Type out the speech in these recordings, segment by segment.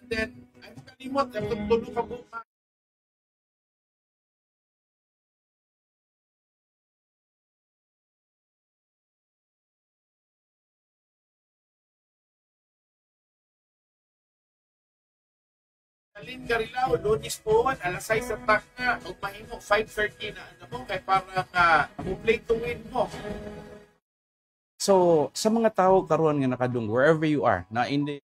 And then, ay makalimot, itong tulo ka buka. Alin Garilao, Lunis po, alas 6 sa tak na, o mahimo 5:30 na, ano mo, kay parang play to win mo. So, sa mga tao karon nga nakadung wherever you are, na in the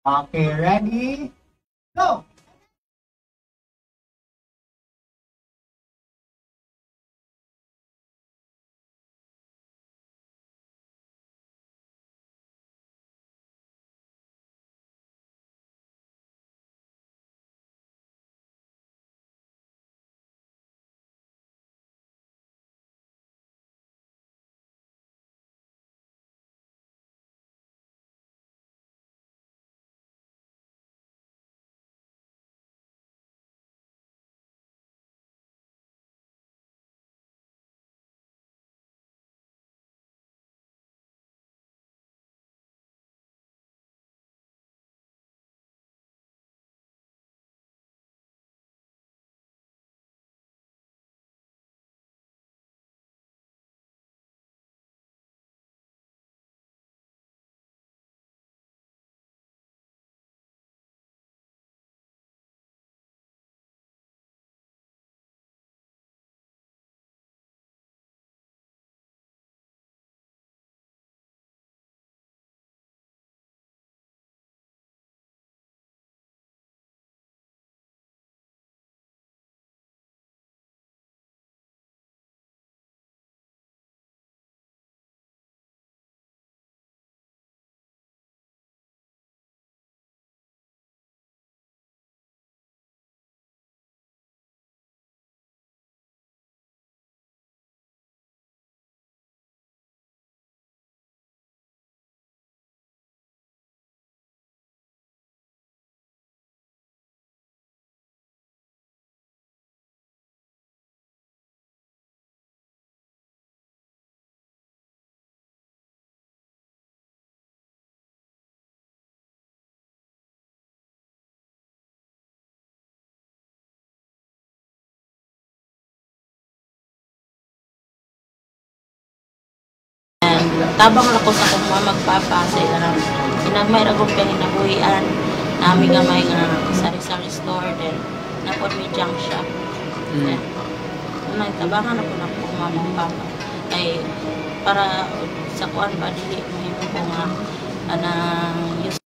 Okay, ready? Go! Tabang ako sa kung magpapa sa ilang pinagmay akong panginabuhian namin nga may nga sari-sari store din napod may junk shop. Tabangan ako na kung magpapa ay para sa kuan ba dili mahimo ko nga use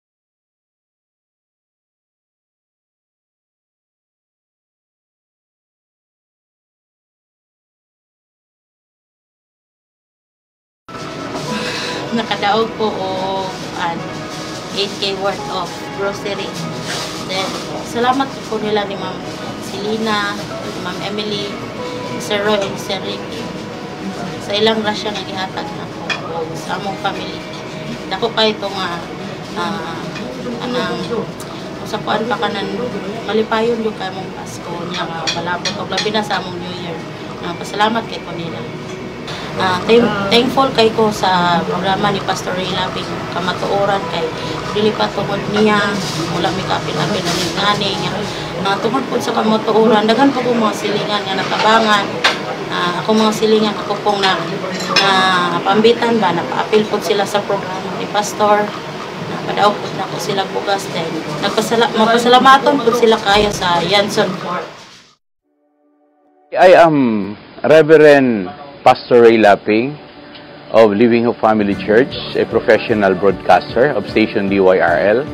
nakadaog ko o 8K worth of grocery. Then, salamat po nila ni Ma'am Selena, Ma'am Emily, Sir Roy, and Sir Ricky. Sa ilang rasya nga gihatag na ko sa among family. Dako pa ito nga anang sa kuan pa kanan malipayon yung kay mong Pasko niya nga malabot og labi na sa among New Year. Pasalamat kay ko nila. Thankful kay ko sa programa ni Pastor Ray Labing kamatuoran kay dili pa tungod niya wala mi kapin-apin na ngani nga tungod po sa kamatuoran daghan po ko mga silingan nga natabangan. Ako mga silingan ako pong na pambitan ba napaapil po sila sa programa ni Pastor. Padaog po na po sila bugas din. Mapasalamaton po sila kayo sa Yanson Court. I am Reverend Pastor Ray Laping of Living Hope Family Church, a professional broadcaster of station DYRL.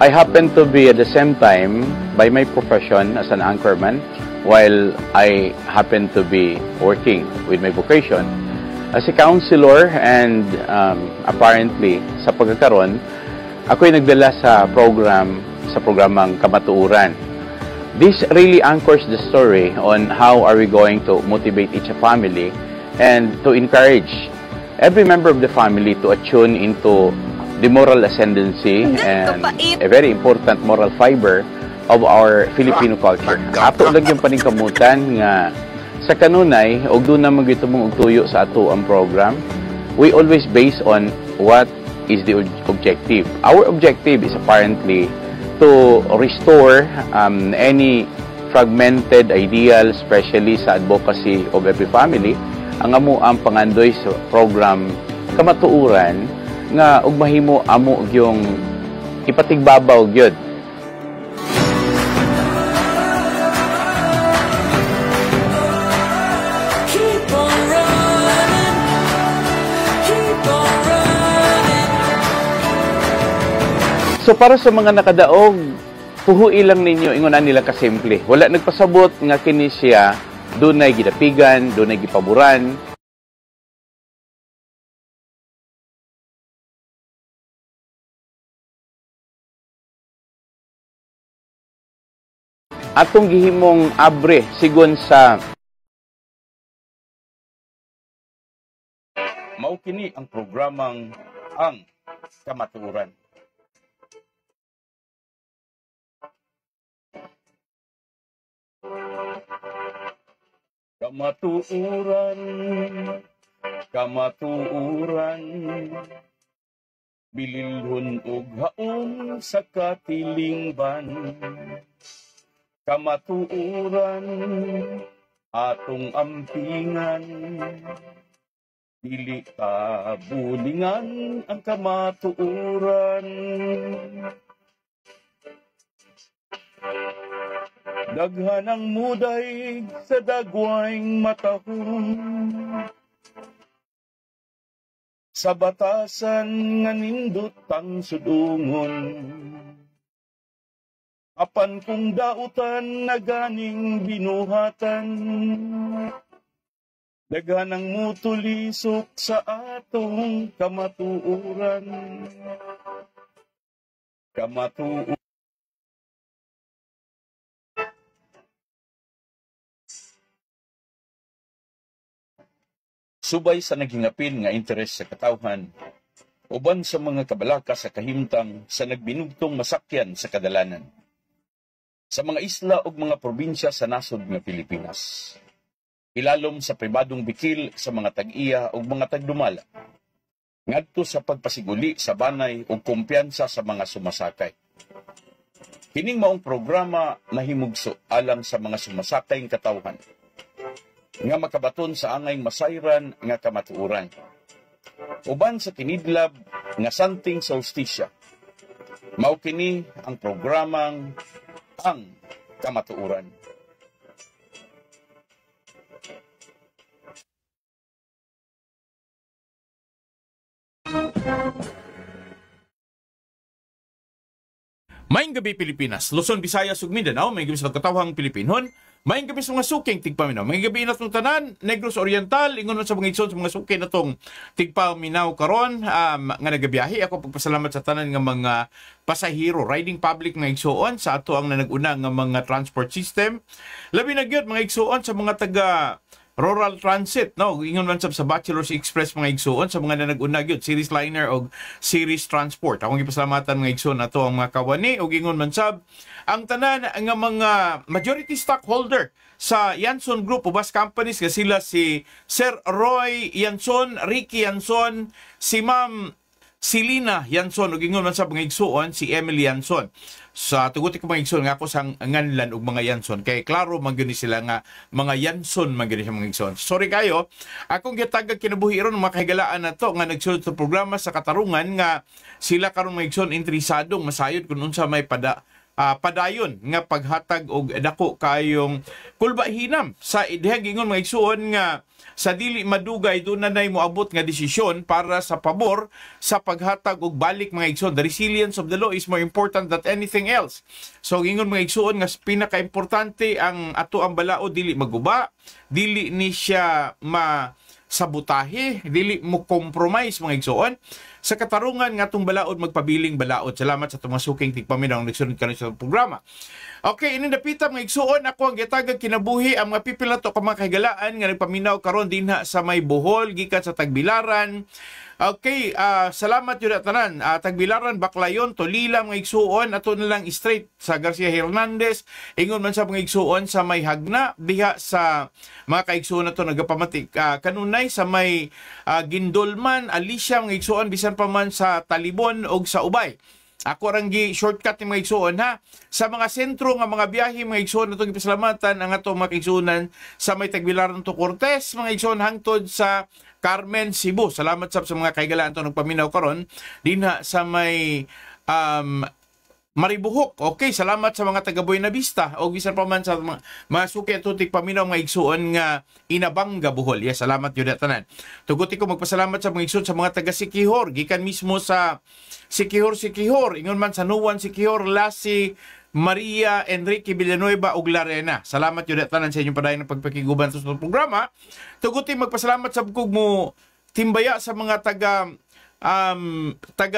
I happen to be at the same time, by my profession as an anchorman, while I happen to be working with my vocation as a counselor, and apparently sa pagkakaroon, ako'y nagdala sa programang Kamatuuran. This really anchors the story on how are we going to motivate each family and to encourage every member of the family to attune into the moral ascendancy and a very important moral fiber of our Filipino culture. Ato lang yung paningkamutan nga sa kanunay, og doon naman gito mong tuyo sa ato ang program, we always base on what is the objective. Our objective is apparently to restore any fragmented ideal, especially sa advocacy of every family. Ang amo ang pangandoy sa program Kamatuuran nga og mahimo amo yung ipatigbabaw gyud. So para sa mga nakadaog, puhui lang ninyo, ingunan nila kasimple. Wala nagpasabot nga kini siya, dunay gidapigan, dunay gipaboran. Atong gihimong abre sigon sa mao kini ang programang ang Kamatuuran. Kamatuuran, kamatuuran, bililhon og haon sa katilingban. Kamatuuran, atong ampingan, dili ka bulingan ang kamatuuran. Daghan ang muday sa dagwayng matahon, sa batasan nga nindot ang sudungon. Apan kung dautan na ganing binuhatan, daghan ang mutulisok sa atong kamatuuran. Kamatuuran. Subay sa nagingapin nga interes sa katawhan, uban sa mga kabalaka sa kahimtang sa nagbinugtong masakyan sa kadalanan, sa mga isla o mga probinsya sa nasod nga Pilipinas, ilalom sa pribadong bikil sa mga tag-iya o mga tagdumala, ngadto sa pagpasiguli sa banay o kumpiyansa sa mga sumasakay. Kining maong programa na himugso alang sa mga sumasakay ng katawhan, nga makabaton sa angay masayran nga kamatuuran. Uban sa kinidlab nga santing solsticia, mao kini ang programang ang Kamatuuran. Maayong gabi Pilipinas, Luzon, Visayas ug Mindanao, maayong gabi sa katawhang Pilipinon, maayong gabi sa mga suking tigpaminaw, maayong gabi natong tanan, Negros Oriental, ingon sa mga igsoon sa mga suking natong tigpaminaw karon nga nagabiyahe. Ako pagpasalamat sa tanan nga mga pasahero, riding public nga igsoon sa ato ang nanaguna nga mga transport system. Labi na gyud mga igsoon sa mga taga Rural Transit, no? Ingon man sab sa Bachelor's Express mga igsoon sa mga nanag-una gyud, Series Liner o Series Transport. Akong gipasalamatan mga igsoon nato ang mga kawani ug ingon man sab ang tanan nga mga majority stockholder sa Yanson Group o bus companies nga sila si Sir Roy Yanson, Ricky Yanson, si Ma'am Silina Yanson ug ingon man sa mga igsuon si Emily Yanson. Sa tuguti ko mga igsuon nga ako sang nganlan og mga Yanson kay klaro man gyud sila nga mga Yanson man gyud mga igsuon. Sorry kayo, akong gitagag kinabuhi ron mga kahigalaan nato nga nagsulod sa programa sa katarungan nga sila karon mga igsuon interesadong masayod kun unsa may padayon nga paghatag og dako kayong kulba hinam sa idhag ingon mga igsuon nga sa dili madugay doon na moabot nga desisyon para sa pabor sa paghatag og balik mga igsoon. The resilience of the law is more important than anything else. So ingon mga igsoon nga pinaka-importante ang ato ang balao dili maguba, dili ni siya sabotahe, dili mo compromise mga igsoon. Sa katarungan nga itong balaod, magpabiling balaod. Salamat sa itong mga suking tigpaminaw ang nagsunod ka sa programa. Okay, inindapita mga igsuon, ako ang gitagag kinabuhi ang mga pipilato ka mga kahigalaan nga nagpaminaw karon dinha sa may Bohol, gikan sa Tagbilaran. Okay, salamat yun at tanan. Tagbilaran, Baclayon, Tolila, mga igsuon, ato na lang straight sa Garcia Hernandez. Ingon man sa mga igsuon sa may Hagna, diha sa mga kaigsuon na ito nagapamatik. Kanunay sa may Gindolman, Alicia, mga igsuon, bisan pa man sa Talibon o sa Ubay. Ako rang shortcut ni mga igsuon ha. Sa mga sentro nga mga biyahe mga igsuon natong gipasalamatan ang ato mga igsuonan sa may Tagbilaran to Cortez, mga igsuon hangtod sa Carmen, Cebu. Salamat sa mga kaigalaan to nagpaminaw karon dinha sa may Maribuhok. Okay, salamat sa mga taga Buena Vista o bisan pa man sa mga suki at tutik paminaw mga igsuon nga Inabanga, Bohol. Yes, salamat yun tanan. Tuguti ko magpasalamat sa mga igsuon sa mga taga Siquijor, gikan mismo sa Siquijor, ingon man sa Nuwan, Siquijor, Lassi, Maria, Enrique Villanueva ug Larena. Salamat yun tanan sa inyong padayon ng pagpakiguban sa programa. Tuguti magpasalamat sa bukog mo timbaya sa mga taga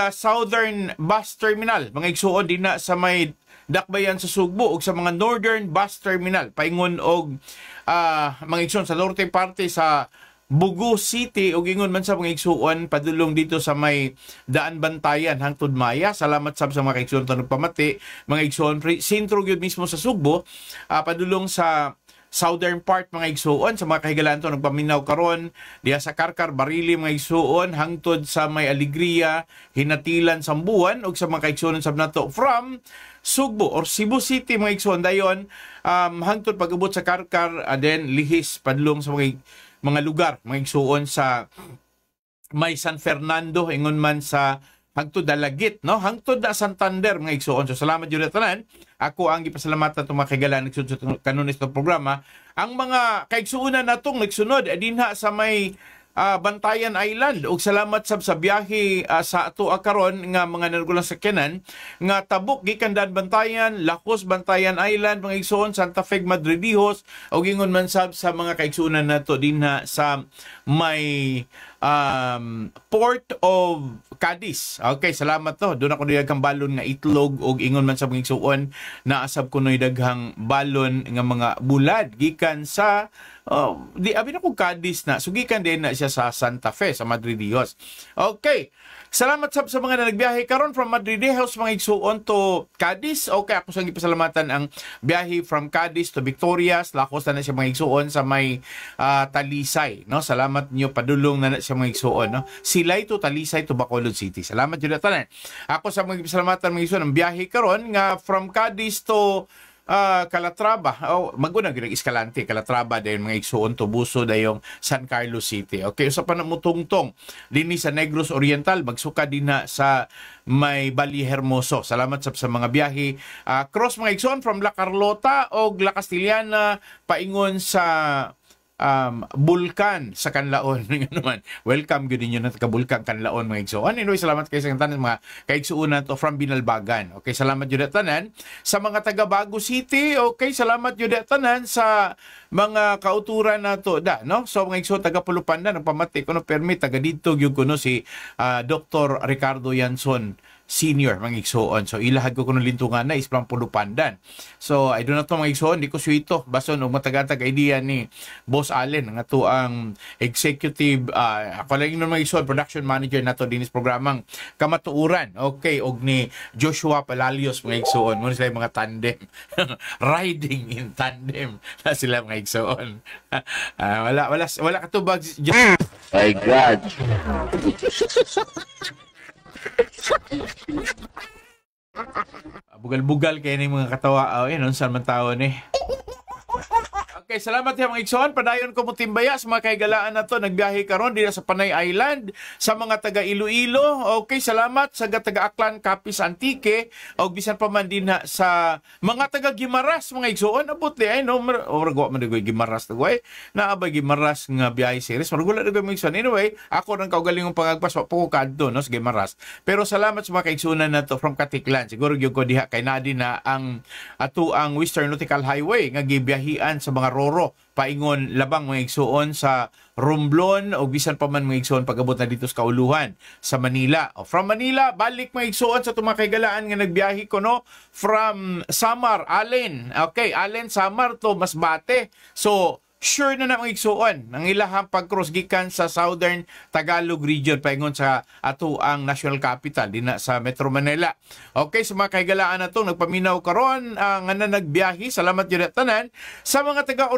Southern Bus Terminal, mga igsuon din na sa may Dakbayan sa Sugbo ug sa mga Northern Bus Terminal paingon og mga igsuon sa norte parte sa Bugu City ug ingon man sa mga igsuon padulong dito sa may Daan Bantayan hangtod Maya. Salamat sa mga igsuon tanong pamati, mga igsuon sentro gyud mismo sa Sugbo, padulong sa southern part mga igsuon sa mga kahigalaan to nagpaminaw karon diha sa Karkar, Barili mga igsuon hangtod sa may Alegria, Hinatilan, Sambuan ug sa mga kaigsuon sab nato from Sugbo or Cebu City mga igsuon dayon hangtod pag-abot sa Karkar then lihis padulong sa mga lugar mga igsuon sa may San Fernando ingon man sa hangtod Dalagit, no? Hangtod na Santander mga igsuon. So salamat jud tanan. Ako ang gipasalamatan itong mga kaigalaan nagsunod kanunis ng programa. Ang mga kaigsuunan natong nagsunod dinha sa may Bantayan Island ug salamat sab sa biyahe sa ato karon nga mga nagulang sakyanan nga tabok gikan Dan Bantayan, Lacos, Bantayan Island, mga igsuon Santa Fe, Madridijos ug ingon man sab sa mga kaigsuunan nato dinha sa may Port of Cadiz. Okay, salamat to. Doon ako nilagang balon nga itlog ug ingon man sa mga igsuon na asab kunoy daghang balon nga mga bulad gikan sa di abi na ko Cadiz na sugikan din na siya sa Santa Fe sa Madridijos. Okay. Salamat sa mga nagbiyahe karon from Madridijos mga igsuon to Cadiz. Okay, ako sang gipasalamatan ang biyahe from Cadiz to Victorias, Lacos na siya mga igsuon sa may Talisay, no? Salamat niyo padulong na siya mga igsuon, no? Silay to Talisay to Bacolod City. Salamat jud tanan. Ako sa mga gipasalamatan mga igsuon ang biyahe karon nga from Cadiz to Calatrava, maguna gyud Escalante, Calatrava dayon mga igsuon to Buso dayong San Carlos City. Okay, usa pa na mutungtong dinhi sa Negros Oriental, magsuka dinha sa may Bali Hermoso. Salamat sa mga biyahe cross mga igsuon from La Carlota o La Castellana paingon sa Bulkan sa Kanlaon. Welcome gyud ninyo na taga-Bulkan Kanlaon mga igsuon. Anyway, salamat kayo sa tanan mga kaigsuonan to from Binalbagan. Okay, salamat gyud tanan sa mga taga Bago City. Okay, salamat gyud tanan sa mga kauturan nato da, no? So mga igsuon taga Pulupan na nagpamati kuno permit taga didto gyud kuno si Dr. Ricardo Yanson Senior, mga igsoon. So ilahad ko kuno lintungan na Isplang Pulupandan. So I do not know, mga igsoon, di ko suito bason og matagatag idea ni Boss Allen nga to ang executive ako lang yung mga igsoon production manager nato dinis programang Kamatuuran. Okay, og ni Joshua Palalios, mga igsoon. Mo sila mga tandem. Riding in tandem na sila, mga igsoon. Wala katubag. My God. Bugal-bugal kayo ng mga katawa. Yun, saan man tao ni. Okay, salamat yung mga igsoon. Padayon ko mo timbaya sa mga kaigalaan na to. Nagbiyahe karon dito sa Panay Island, sa mga taga Iloilo. Okay, salamat sa taga Aklan, Capiz, Antique. O bisan pa man din sa mga taga Gimaras, mga igsoon. Abot di ay no. Maragawa man digoy Gimaras dagway. Naabay Gimaras nga biyahe series. Maragula digoy mga igsoon. Anyway, ako nang kaugalingong pangagpas pa ko kadto no sa Gimaras. Pero salamat sa mga kaigsunan na to from Katiklan. Siguro gyud ko diha kay nadi na ang ato ang Western Nautical Highway nga gibiyahian sa mga Roro paingon labang, mga igsoon, sa Romblon o bisan pa man, mga igsoon, pag-abot na dito sa Kauluhan sa Manila. O from Manila balik, mga igsoon, sa tumakaygalaan nga nagbiyahe ko no from Samar, Allen. Okay, Allen, Samar to Masbate. So sure na mga igsoon ang ilahang pag-cross gikan sa Southern Tagalog region paingon sa ato ang national capital dina sa Metro Manila. Okay, sa mga kaigalaan na to nagpaminaw karon nga na nagbiyahe, salamat yun at tanan sa mga taga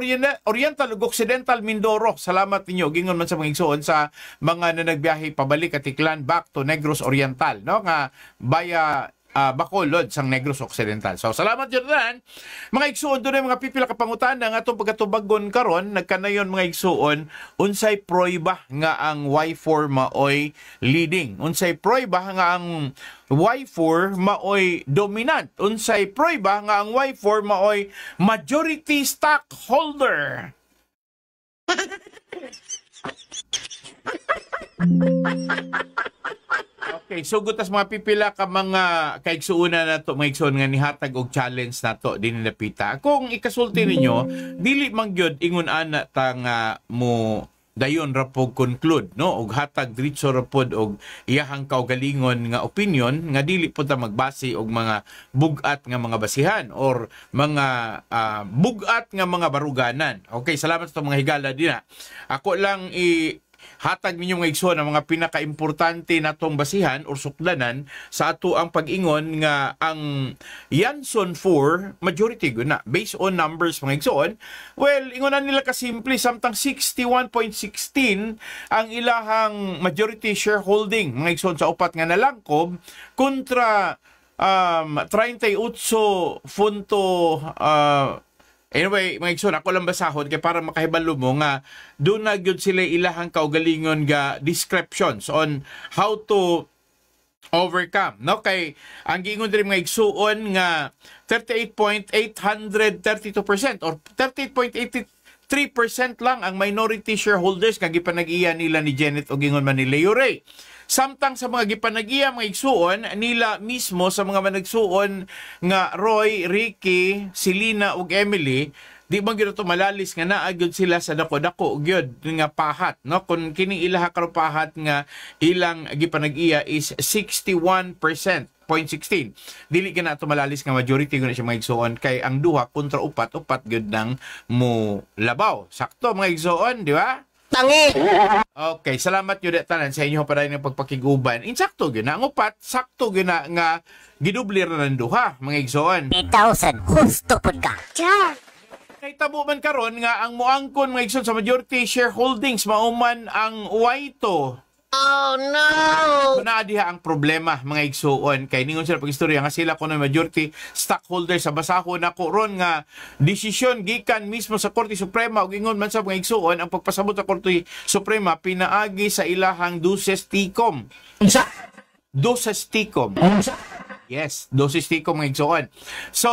Oriental ug Occidental Mindoro. Salamat ninyo gingon man sa mga igsoon sa mga na nagbiyahe pabalik Katiklan back to Negros Oriental no nga baya Bacolod sang Negros Occidental. So salamat Jordan. Mga igsuon doon ay mga pipila ka pangutana nga atong pagatubagon karon nagkanayon, mga igsuon, unsay proyba nga ang Y4 maoy leading, unsay proyba nga ang Y4 maoy dominant, unsay proyba nga ang Y4 maoy majority stockholder. Okay, so gutas mga pipila ka mga kaigsuuna na to, mga igsoon nga nihatag og challenge na to din napita. Kung ikasulti ninyo, dili man gyud ingon ana ta nga mo dayon ra pog conclude no og hatag diretso ra pod og iyahang kaugalingon nga opinion nga dili pod ta magbase og mga bugat nga mga basihan or mga bugat nga mga baruganan. Okay, salamat sa mga higala dinha. Ako lang hatag ninyo, mga igsoon, ang mga pinaka-importante natong basihan or suklanan sa ato ang pag-ingon nga ang Yanson 4 majority guna based on numbers, mga igsoon. Well, ingonan nila kasimple, samtang 61.16 ang ilahang majority shareholding, mga igsoon, sa upat nga nalangkob kontra 38 funto anyway, mga igsoon, ako lang basahon kay para makahibalo mo nga doon na gyud sila ilahang kaugalingon nga descriptions on how to overcome. No, kay ang giingon diri, mga igsuon, nga 38.832% or 38.83% lang ang minority shareholders nga gipanag-iya nila ni Janet o gingon man ni Leo Ray. Samtang sa mga gipanag-iya, mga igsuon nila mismo, sa mga managsuon nga Roy, Ricky, Selena ug Emily, di man gyud to malalis nga naa gyud sila sa dako-dako gyud nga pahat, no? Kun kini ilaha ka pahat nga ilang gipanag-iya is 61%. 0.16. Dili gina to malalis nga majority guna siya, mga igsoon, kay ang duha kontra upat gyud nang mo labaw. Sakto, mga igsoon, di ba? Tangi! Okay, salamat yun tanan sa inyo pa rin ng pagpakiguban. Insakto yun na. Ang upat, sakto yun na nga gidublir na ng duha, mga igsoon. 8,000. Husto po ka. Char! Kay tabo man karon nga ang muangkon, mga igsoon, sa majority shareholdings mauman ang Y2. Oh no! Kuna diha ang problema, mga igsuon, kay ningon sila pag-istorya nga sila kuno majority stockholder. Sa basahon nako ron nga desisyon gikan mismo sa Korte Suprema ug ingon man sa mga igsuon ang pagpasabot sa Korte Suprema pinaagi sa ilahang duces ticom. Unsa? Duces ticom. Unsa? Yes, duces ticom, mga igsuon. So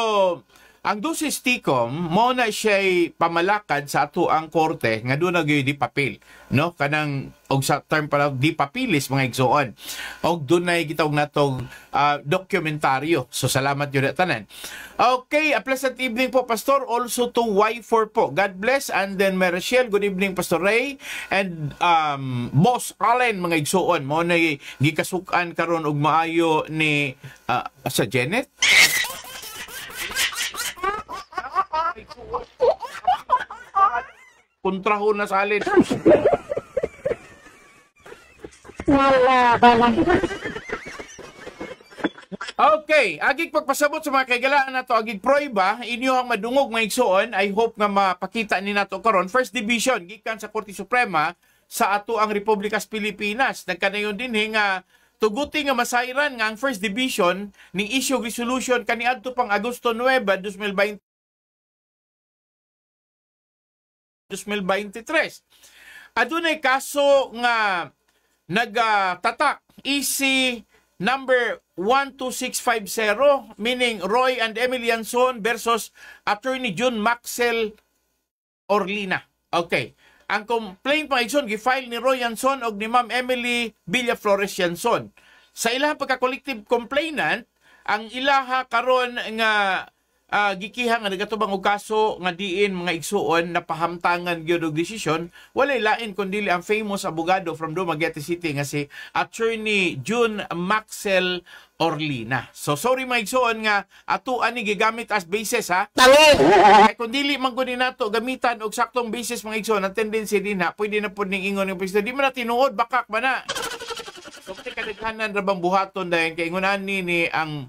ang dosis tikom mo na siya'y pamalakad sa ato ang korte nga doon na di papel, no? Kanang og sa term pala di papilis mga igsoon. Og doon na gitawag natong dokumentaryo. So salamat yun tanan. Okay, a pleasant evening po Pastor, also to Y4 po. God bless. And then Marichelle, good evening Pastor Ray, and Boss Allen mga igsoon mo na gikasukan karon og maayo ni sa Janet. Kontrahon na sa alin. Okay, agig pagpasabot sa mga kaigalaan nato, agig proyba, inyo ang madungog mga igsoon. I hope nga mapakita ni nato karon. First Division, gikan sa Korte Suprema sa ato ang Republikas Pilipinas. Nagkanayon din nga tuguti nga masayran nga ang First Division ning issue resolution kaniadto pang Agosto 9, 2023. Adunay kaso nga nagtatak EC number 12650, meaning Roy and Emily Yanson versus Attorney June Maxel Orlina. Okay. Ang complaint mga igsoon gifile ni Roy Yanson og ni Ma'am Emily Villaflores Yanson. Sa ilahang pagka-collective complainant, ang ilaha karon nga gikiha nga nagatubang og kaso nga diin mga igsuon na pahamtangan gyud og desisyon, walay lain kundi ang famous abogado from Dumaguete City nga si Attorney June Maxel Orlina. So sorry mga igsuon nga ato ani gigamit as basis ha. Kay kun dili man gud nato gamitan og saktong basis mga igsuon, ang tendency din ha pwede na pud ning ingon yung presidente di man na tinuod bakak man na. So kadaghanan ra bang buhaton dayon kay ingonan ni ang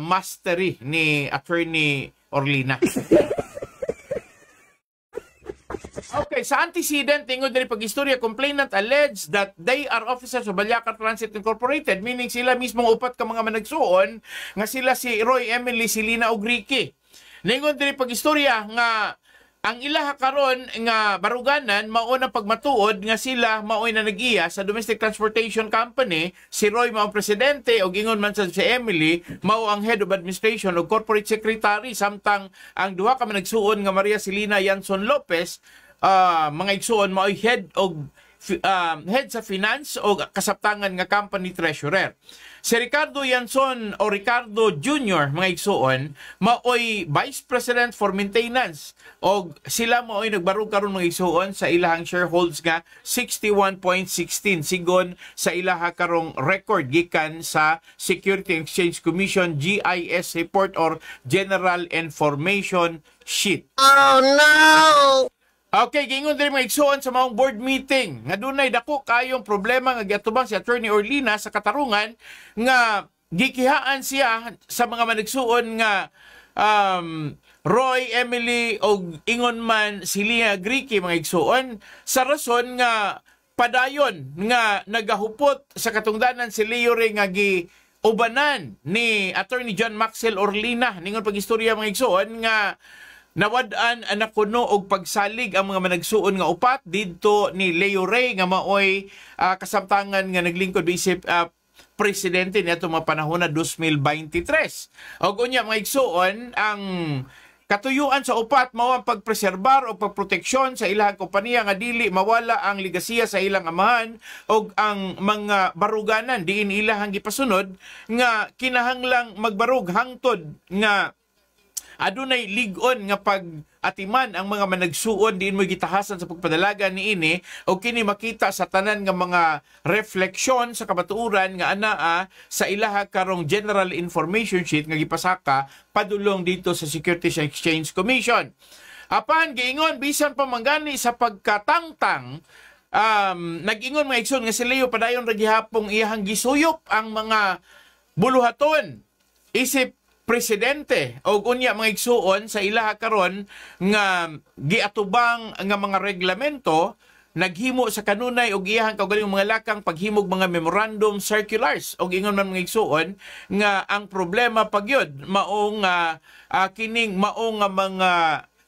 mastery ni Attorney Orlina. Okay, sa antecedent, tingod din pag-istorya, complainant alleged that they are officers of Balyacar Transit Incorporated, meaning sila mismong upat ka mga managsuon, nga sila si Roy, Emily, Silina ug Ricky. Ningon din pag-istorya nga ang ilaha karon nga baruganan mao na pagmatuod nga sila maoy na nag-iya sa Domestic Transportation Company, si Roy mao ang presidente ug ingon man sa si Emily mao ang head of administration ug corporate secretary, samtang ang duha ka managsuon nga Maria Silina Yanson Lopez mga igsuon maoy head sa finance o kasaptangan nga company treasurer. Si Ricardo Yanson o Ricardo Jr. mga igsuon maoy Vice President for Maintenance o sila maoy nagbarug karon mga igsuon sa ilahang shareholds nga 61.16 sigon sa ilaha karong record gikan sa Security and Exchange Commission GIS report or General Information Sheet. Oh no! Okay, gingon din mga igsuon sa maong board meeting nga dunay dako kayong problema nga giatubang si Attorney Orlina sa katarungan nga gikihaan siya sa mga manigsuon nga Roy, Emily o ingon man Silina Ricky mga igsuon sa rason nga padayon nga nagahupot sa katungdanan si Leo Ray nga giubanan ni Attorney John Maxel Orlina. Ningon pag-istorya mga igsuon nga nawad-an anak kuno og pagsalig ang mga managsuon nga upat didto ni Leo Ray nga maoy kasamtangan nga naglingkod bisip presidente niadto mga panahon na 2023. Og unya mga igsuon ang katuyuan sa upat mao ang pagpreserbar o pagproteksyon sa ilahang kompanya nga dili mawala ang ligasiya sa ilang amahan og ang mga baruganan diin ilahang gipasunod nga kinahanglang magbarug hangtod nga adunay lig-on nga pag-atiman ang mga managsuon diin mo gitahasan sa pagpadalaga niini o kini makita sa tanan nga mga refleksyon sa kabatuoran nga anaa sa ilaha karong General Information Sheet nga gipasaka padulong dito sa Securities and Exchange Commission. Apan giingon bisan pa manggani sa pagkatangtang nag-ingon mga igsoon nga si Leo padayon ra gihapong iyahang gisuyop ang mga buluhaton isip presidente o unya mga igsuon sa ilaha karon nga giatubang nga mga reglamento naghimo sa kanunay og iyahang kaugaling mga lakang paghimog mga memorandum circulars og ingon man mga igsuon nga ang problema pagyud mao nga kining mao nga mga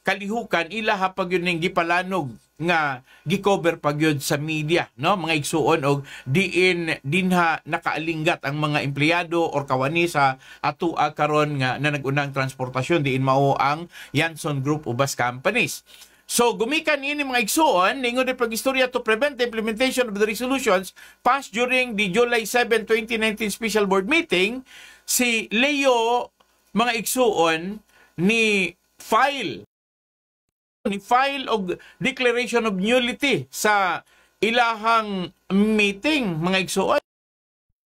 kalihukan ilaha pagyud ning gipalanog nga gi-cover pa gyud sa media, no, mga igsuon, og dinha nakaalinggat ang mga empleyado or kawani sa atua karon nga na nag-unang transportasyon diin mao ang Yanson Group of Bus Companies. So gumikan ini mga igsuon ningon di pag-istorya to prevent the implementation of the resolutions passed during the July 7, 2019 special board meeting. Si Leo, mga igsuon, ni file og declaration of nullity sa ilahang meeting, mga igsuon.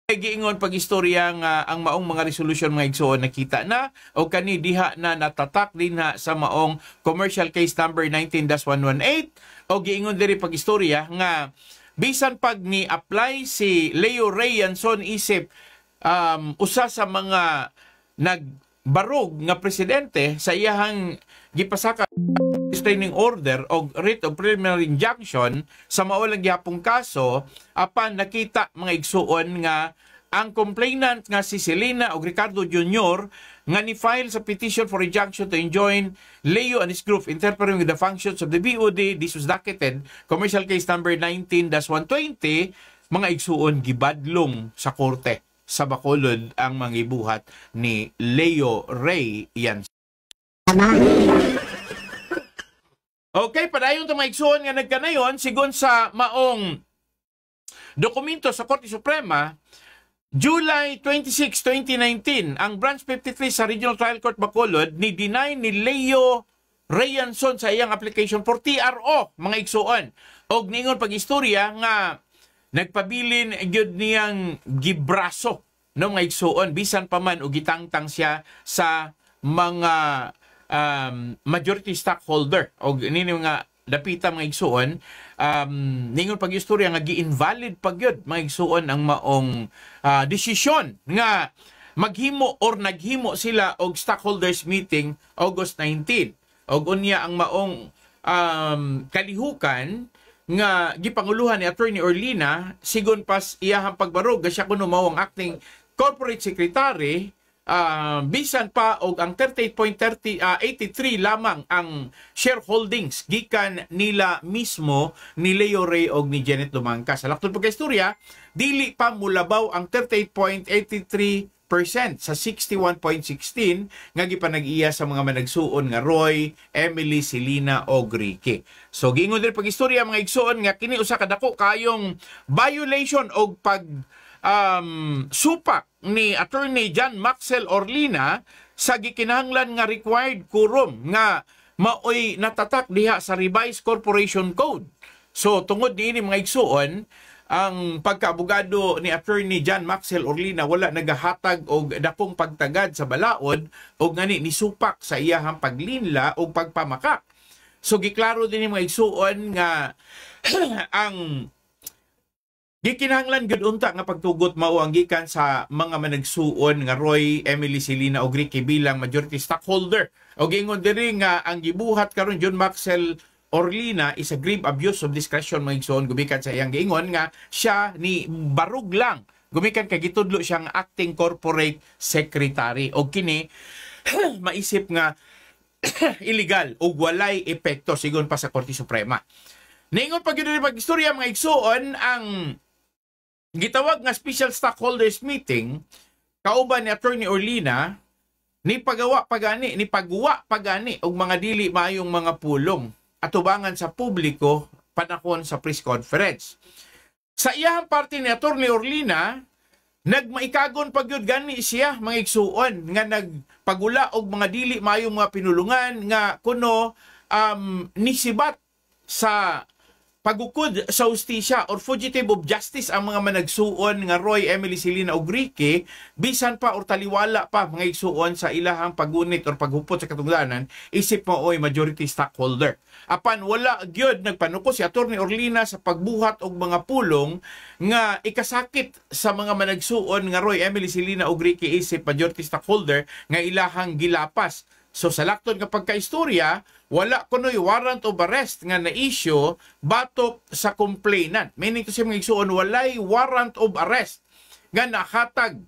Giingon pag-istorya nga ang maong mga resolution, mga igsuon, nakita na o kani diha na natatak din na sa maong commercial case number 19-118 o giingon diri pag-istorya nga bisan pag ni apply si Leo Ray Yanson isip usa sa mga nagbarog nga presidente sa iyahang gipasaka restraining order o writ of preliminary injunction sa maolang gihapong kaso apan nakita, mga igsuon, nga ang complainant nga si Selena o Ricardo Jr. nga ni-file sa petition for injunction to enjoin Leo and his group interfering with the functions of the BOD. This was docketed commercial case number 19-120. Mga igsuon, gibadlong sa korte sa Bacolod ang mga ibuhat ni Leo Ray Yanson. Okay, padayon itong mga igsuon nga nagkanayon, sigon sa maong dokumento sa Korte Suprema, July 26, 2019, ang Branch 53 sa Regional Trial Court Bacolod ni-deny ni Leo Ray Yanson sa iyang application for TRO, mga igsuon. Og ningon pag-istorya nga nagpabilin gyud niyang gibraso, no, mga igsuon, bisan pa man og gitangtang siya sa mga majority stockholder o nino nga dapita, mga igsuon, ningon pag-istorya nga gi-invalid pagyud, mga igsuon, ang maong desisyon nga maghimo or naghimo sila og stockholders meeting August 19. Og unya ang maong kalihukan nga gipanguluhan ni Attorney Orlina sigon pas iyahang pagbarog siya kuno mao ang acting corporate secretary. Bisan pa og ang 38.83 lamang ang shareholdings gikan nila mismo ni Leo Ray og ni Janet Lumangka. Sa laktod pagkaistorya, dili pa mulabaw ang 38.83% sa 61.16 nga gipanag-iya sa mga managsuon nga Roy, Emily, Selena og Ricky. So giingon din pag-istorya, mga igsuon, nga kini usa ka dako kayong violation og supak ni Attorney John Maxwell Orlina sa gikinahanglan nga required quorum nga maoy natatak diha sa Revised Corporation Code. So tungod niini, mga igsuon, ang pagkaabogado ni Attorney John Maxwell Orlina wala nagahatag og dakong pagtagad sa balaod og ngani nisupak sa iyahang paglinla og pagpamakak. So giklaro din ni mga igsuon nga ang gikinahanglan gud unta nga pagtugot mao ang gikan sa mga managsuon nga Roy, Emily, Selena og Ricky bilang majority stockholder. Og ingon diri nga ang gibuhat karon John Maxwell Orlina is a grave abuse of discretion, mga igsoon, gumikan sa iyang giingon nga siya ni barug lang. Gumikan kay gitudlo siyang acting corporate secretary og kini maisip nga illegal o walay epekto sigon pa sa Korte Suprema. Ningon pag yun pag-istorya, mga igsoon, ang gitawag nga special stockholders meeting kauban ni Attorney Orlina ni pagwa pagani og mga dili maayong mga pulong atubangan sa publiko panahon sa press conference. Sa iyang parte ni Attorney Orlina, nagmaikagon pagyud gani siya, mga igsuon, nga nagpagula og mga dili maayong mga pinulungan nga kuno nisibat sa pagukod sa hustisya or fugitive of justice ang mga managsuon nga Roy, Emily, Selena og Ricky, bisan pa or taliwala pa, mga igsuon, sa ilahang pagunit or paghupot sa katungdanan isip mo oy majority stockholder. Apan wala gyud nagpanuko si Attorney Orlina sa pagbuhat og mga pulong nga ikasakit sa mga managsuon nga Roy, Emily, Selena og Ricky isip majority stockholder nga ilahang gilapas. So sa laktod nga pagkaistorya, wala kunoy warrant of arrest nga na-issue batok sa complainant. Meaning to say, mga igsuon, walay warrant of arrest nga nahatag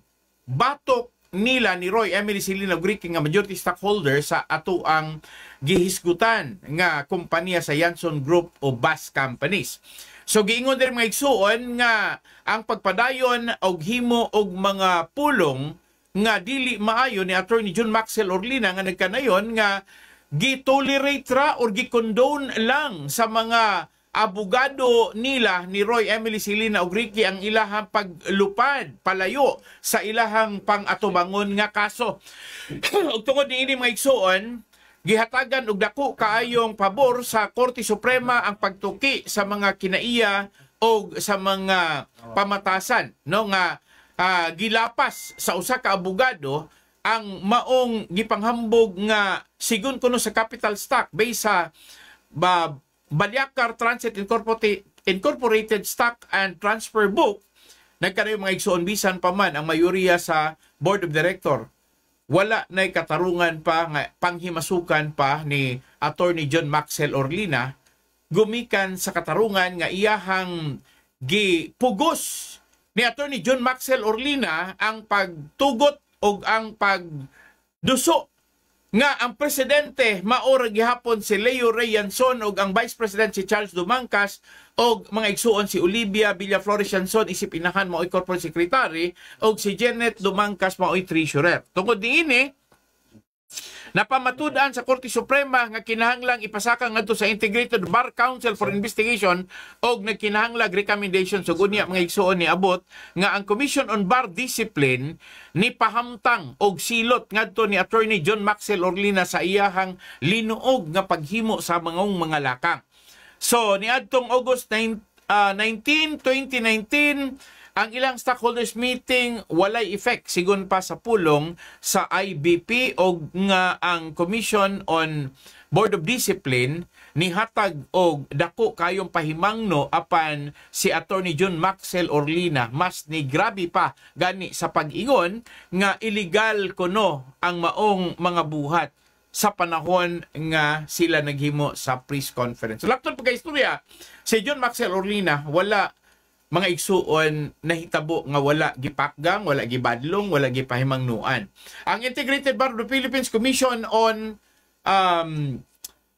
batok nila ni Roy Emily Silina Ugrique nga majority stockholder sa ato ang gihisgutan nga kompanya sa Yanson Group o bus companies. So giingon din mga igsuon nga ang pagpadayon og himo og mga pulong nga dili maayo ni Attorney John Maxwell Orlina nga nagkanayon nga gi-tolerate ra or gi-condone lang sa mga abogado nila ni Roy Emily Silina Ugrique ang ilahang paglupad palayo sa ilahang pang-atubangon nga kaso. Ug tungod niini mga igsuon, gihatagan og dako kaayong pabor sa Korte Suprema ang pagtuki sa mga kinaiya o sa mga pamatasan no nga gilapas sa usa ka abogado ang maong gipanghambog nga sigon kuno sa capital stock based sa Balyakar Transit Incorporated Stock and Transfer Book. Nagkanayo mga igsuon bisan pa man ang mayoriya sa Board of Director. Wala na katarungan pa nga panghimasukan pa ni Attorney John Maxwell Orlina gumikan sa katarungan nga iyahang gipugos ni Attorney John Maxwell Orlina ang pagtugot o ang pagduso nga ang presidente maora gihapon si Leo Ray Yanson o ang vice president si Charles Dumangkas o mga igsuon si Olivia Villaflores Yanson isip inahan mao'y corporate secretary o si Janet Dumangkas mao'y treasurer. Tungod niini napamatudan sa Korte Suprema nga kinahanglang ipasaka ngadto sa Integrated Bar Council for Investigation og nagkinahanglag recommendation so gunya mga igsuon ni abot nga ang Commission on Bar Discipline ni pahamtang og silot ngadto ni Attorney John Maxwell Orlina sa iyahang linuog nga paghimo sa mga lakang. So niadtong August 19, 2019 ang ilang stockholders meeting walay effect sigon pa sa pulong sa IBP o nga ang Commission on Board of Discipline ni hatag og dako kayong pahimangno apan si Attorney John Maxwell Orlina mas ni grabe pa gani sa pag-ingon nga illegal kuno ang maong mga buhat sa panahon nga sila naghimo sa press conference. So lakton pagka-istorya si John Maxwell Orlina wala mga igsuon nahitabo nga wala gipakgang, wala gibadlong, wala gipahimangnuan. Ang Integrated Bar of the Philippines Commission on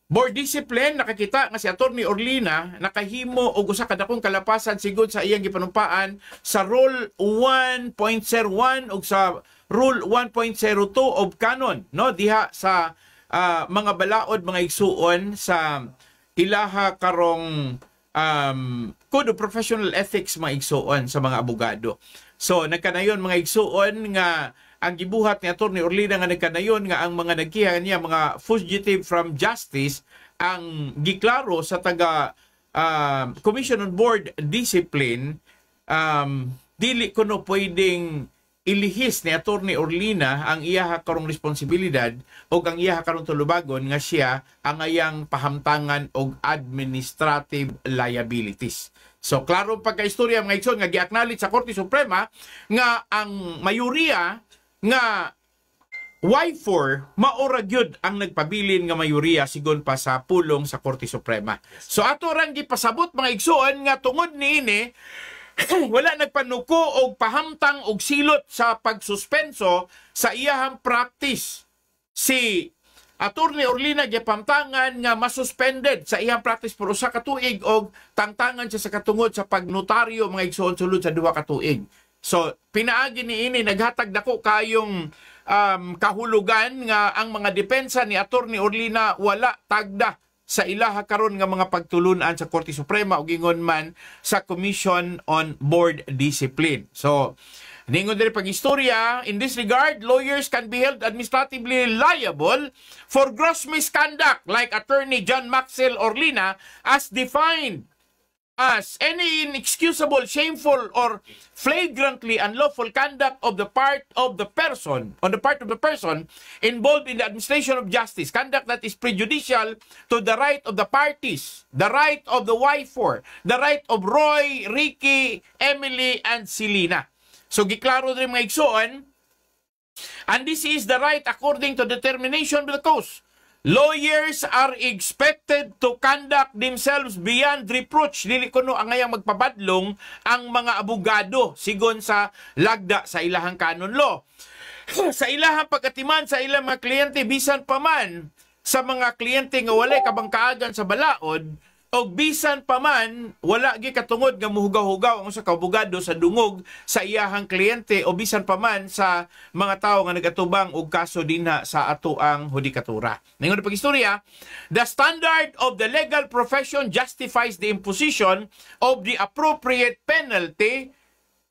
Board Discipline nakakita nga si Attorney Orlina nakahimo og usa ka dakong kalapasan sigod sa iyang gipanumpaan sa Rule 1.01 ug sa Rule 1.02 of Canon no diha sa mga balaod mga igsuon sa ilaha karong Code of Professional Ethics mga igsuon sa mga abogado. So nagkanayon mga igsuon nga ang gibuhat ni Attorney Orlina nga nagkanayon nga ang mga nagkiha niya mga fugitive from justice ang giklaro sa taga Commission on Board Discipline dili kuno pwedeng ilihis ni Attorney Orlina ang iyaha karong responsibilidad o ang iyaha karong tulubagon nga siya ang ayang pahamtangan og administrative liabilities. So klaro pagka-istorya mga igsoon nga gi-acknowledge sa Korte Suprema nga ang mayoriya nga Y4 maora gyud ang nagpabilin nga mayoriya sigon pa sa pulong sa Korte Suprema. So ato rang gipasabot mga igsoon nga tungod niini wala nagpanuko og pahamtang og silot sa pagsuspenso sa iyahang practice. Si Attorney Orlina gipamtangan nga masuspended sa iyang practice por usa ka tuig og tangtangan siya sa katungod sa pagnotaryo mga igsoon sulod sa 2 ka tuig. So pinaagi niini naghatag dako kayong kahulugan nga ang mga depensa ni Attorney Orlina wala tagda sa ilaha karon nga mga pagtulunan sa Korte Suprema ug ingon man sa Commission on Board Discipline. So, ningon diri pag-istorya, in this regard, lawyers can be held administratively liable for gross misconduct like Attorney John Maxwell Orlina as defined as any inexcusable, shameful, or flagrantly unlawful conduct of the part of the person, involved in the administration of justice, conduct that is prejudicial to the right of the parties, the right of the Y4, the right of Roy, Ricky, Emily, and Silina. So, giklaro rin mga igsoon, and this is the right according to determination of the cause. Lawyers are expected to conduct themselves beyond reproach. Dili kuno ang ngayang magpabadlong ang mga abogado sigon sa lagda sa ilahang canon law. sa ilahang pagkatiman sa ilang mga kliyente bisan pa man sa mga kliyente nga walay kabangkaagan sa balaod o bisan pa man wala gi katungod nga muhugaw-hugaw ang sa kabugado sa dungog sa iyahang kliyente o bisan pa man sa mga tawo nga nagatubang og kaso dinha sa atoang hudikatura. Ningon na pagistorya, the standard of the legal profession justifies the imposition of the appropriate penalty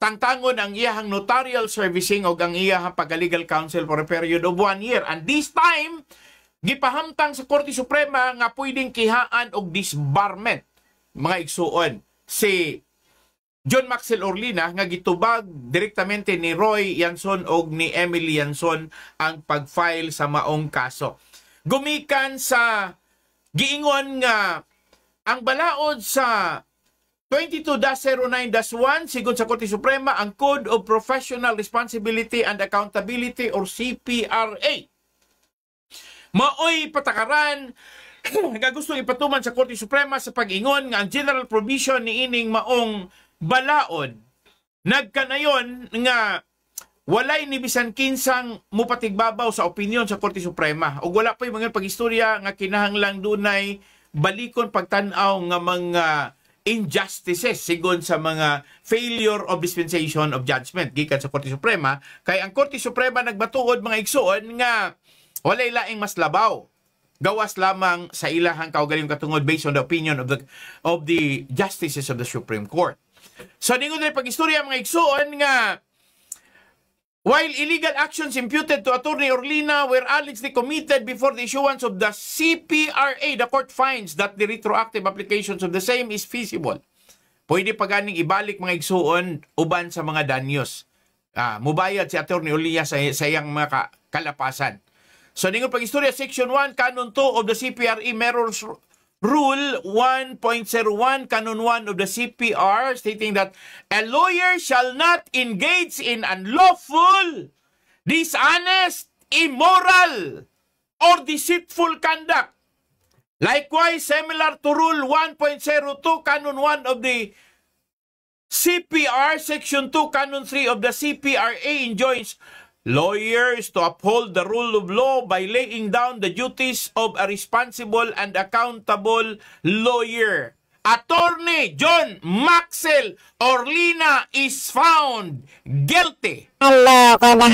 tangtangon ang iyahang notarial servicing o ang iyahang pagka-legal counsel for a period of 1 year. And this time, gipahamtang sa Korte Suprema nga pwedeng kihaan og disbarment, mga igsuon. Si John Maxwell Orlina nga gitubag direktamente ni Roy Yanson og ni Emily Yanson ang pag-file sa maong kaso. Gumikan sa giingon nga ang balaod sa 22-09-1 sigon sa Korte Suprema ang Code of Professional Responsibility and Accountability or CPRA. Maoy patakaran nga gusto ipatuman sa Korte Suprema sa pag-ingon nga ang general provision ni ining maong balaod nagkanayon nga walay ni bisan kinsang mupatigbabaw sa opinyon sa Korte Suprema ug wala pa yung mga pagistorya nga kinahanglang dunay balikon pagtan-aw nga mga injustices sigon sa mga failure of dispensation of judgment gikan sa Korte Suprema kay ang Korte Suprema nagbatuod mga igsuon nga walay laing mas labaw gawas lamang sa ilahang kaugalingong katungod based on the opinion of the justices of the Supreme Court. So ningon na pag-istorya mga igsuon nga while illegal actions imputed to Attorney Orlina were allegedly committed before the issuance of the CPRA, the court finds that the retroactive applications of the same is feasible. Pwede pa ganing ibalik mga igsuon uban sa mga danyos. Mubayad si Attorney Orlina sa iyang mga kalapasan. So ningon pag-istorya, Section 1, Canon 2 of the CPRA Merits Rule 1.01, Canon 1 of the CPR, stating that a lawyer shall not engage in unlawful, dishonest, immoral, or deceitful conduct. Likewise, similar to Rule 1.02, Canon 1 of the CPR, Section 2, Canon 3 of the CPRA enjoins lawyers to uphold the rule of law by laying down the duties of a responsible and accountable lawyer. Attorney John Maxwell Orlina is found guilty. Hello, kana.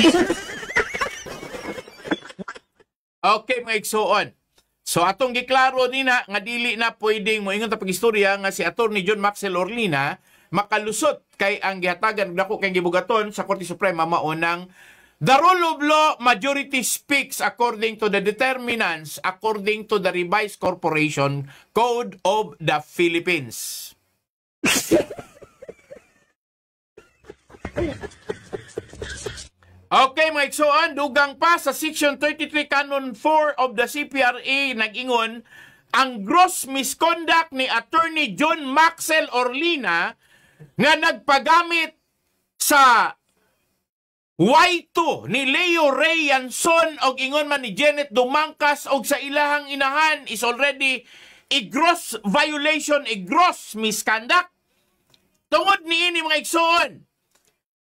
Okay, mga igsuon. So atong giklaro nina nga dili na pwedeng moingon ta pagistorya nga si Attorney John Maxwell Orlina makalusot kay ang gihatagan dako kay gibugaton sa Korte Suprema mao nang the rule of law majority speaks according to the determinants according to the revised Corporation Code of the Philippines. Okay, mga igsuon, dugang pa sa Section 33 Canon 4 of the CPRA nag-ingon ang gross misconduct ni Attorney John Maxwell Orlina nga nagpagamit sa Y2 ni Leo Ray Yanson og ingon man ni Janet Dumangkas og sa ilahang inahan is already a gross violation, a gross misconduct. Tungod ni ini mga igsoon,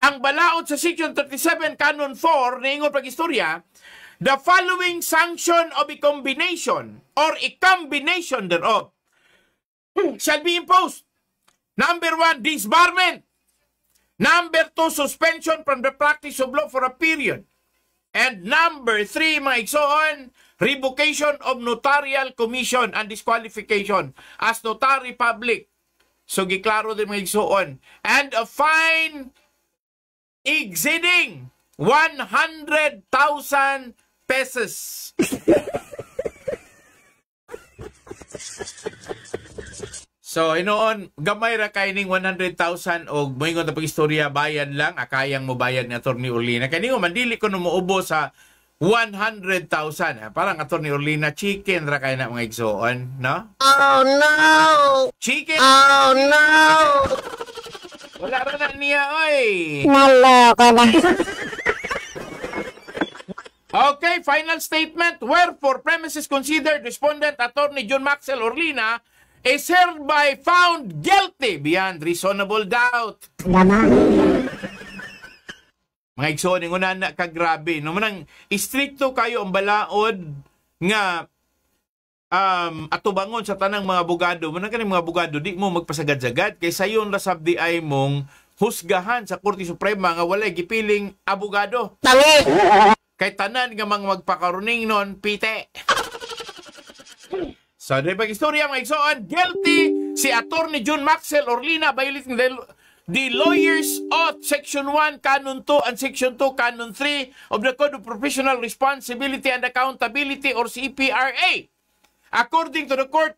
ang balaod sa Section 37 Canon 4 niingon pag-istorya, the following sanction of a combination or a combination thereof shall be imposed. Number 1, disbarment. Number 2, suspension from the practice of law for a period. And number 3, mga igsoon, revocation of notarial commission and disqualification as notary public. So, giklaro din mga igsoon. And a fine exceeding 100,000 pesos. So, hinoon, gamay ra kay ning 100,000 og moingon ta pag-istorya bayad lang, akayang mo bayad ni Attorney Orlina. Kani mo mandili ko no muubo sa 100,000. Parang Attorney Orlina, chicken ra kay na mga igsoon, no? Oh no! Chicken! Oh no! Wala ra na niya, oy! Naloko na. Okay, final statement. Wherefore, premises considered respondent Attorney John Maxwell Orlina is hereby found guilty beyond reasonable doubt. Naman. Mga igsoon, yung una na kagrabe. No, manang istrikto kayo ang balaod nga atubangon sa tanang mga abogado. Manang kaning mga abogado, di mo magpasagad-sagad. Kay sayon rasabdi ay mong husgahan sa Korte Suprema nga walay gipiling abogado. Kay tanan nga mga magpakaruning non, pite. So, dahil pag-istorya mga igsoon, guilty si Attorney June Maxwell Orlina violating the Lawyers Oath, Section 1, Canon 2, and Section 2, Canon 3 of the Code of Professional Responsibility and Accountability or CPRA. According to the court,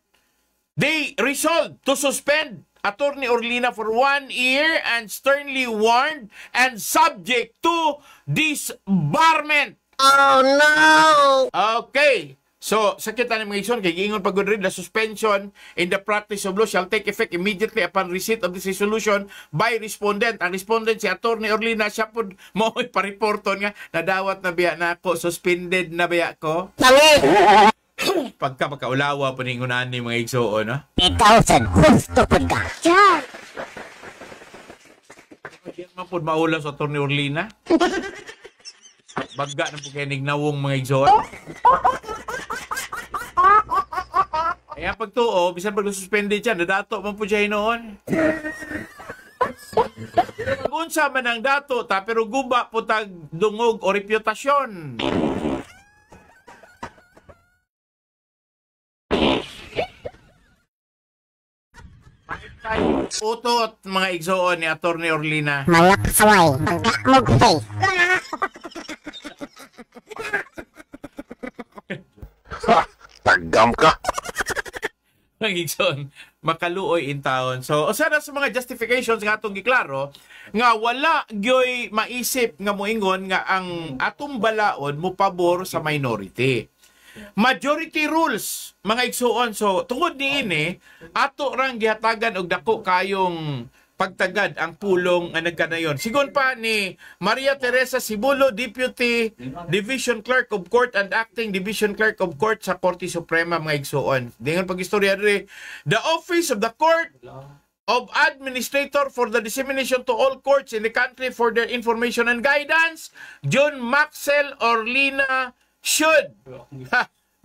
they resolved to suspend Attorney Orlina for 1 year and sternly warned and subject to disbarment. Oh no! Okay. So, sakit na mga igsoon, kay giingon pagod rin, the suspension in the practice of law shall take effect immediately upon receipt of this resolution by respondent. Ang respondent si Attorney Orlina, siya po mo ipareporton nga, nadawat na biya na ako, suspended na biya ko. Pagka makaulawa po ningunan ni mga igsoon, no? 8,000, gusto po ka. Diyan man po maula sa Attorney Orlina. Bagga na po kayo nignawong mga igsoon. Kaya pagtuo, bisan pag suspended siya, nadato man po siya noon. Unsa man ang dato, ta, pero guba po tag dungog o reputasyon. Utot mga igsoon ni Attorney Orlina. Malakas away, pagkamog face. Tagam ka. Mga igsoon, makaluoy in town. So, sana sa mga justifications nga atong giklaro, nga wala gyoy maisip nga moingon nga ang atong balaod mo pabor sa minority. Majority rules, mga igsoon. So, tungod niini, ato rang gihatagan og dako kayong pagtagad ang pulong nga nagkanayon. Sigon pa ni Maria Teresa Sibulo, Deputy Division Clerk of Court and Acting Division Clerk of Court sa Korte Suprema, mga igsoon. Dingon pag-istorya rin, the Office of the Court of Administrator for the dissemination to all courts in the country for their information and guidance, June Maxwell Orlina should,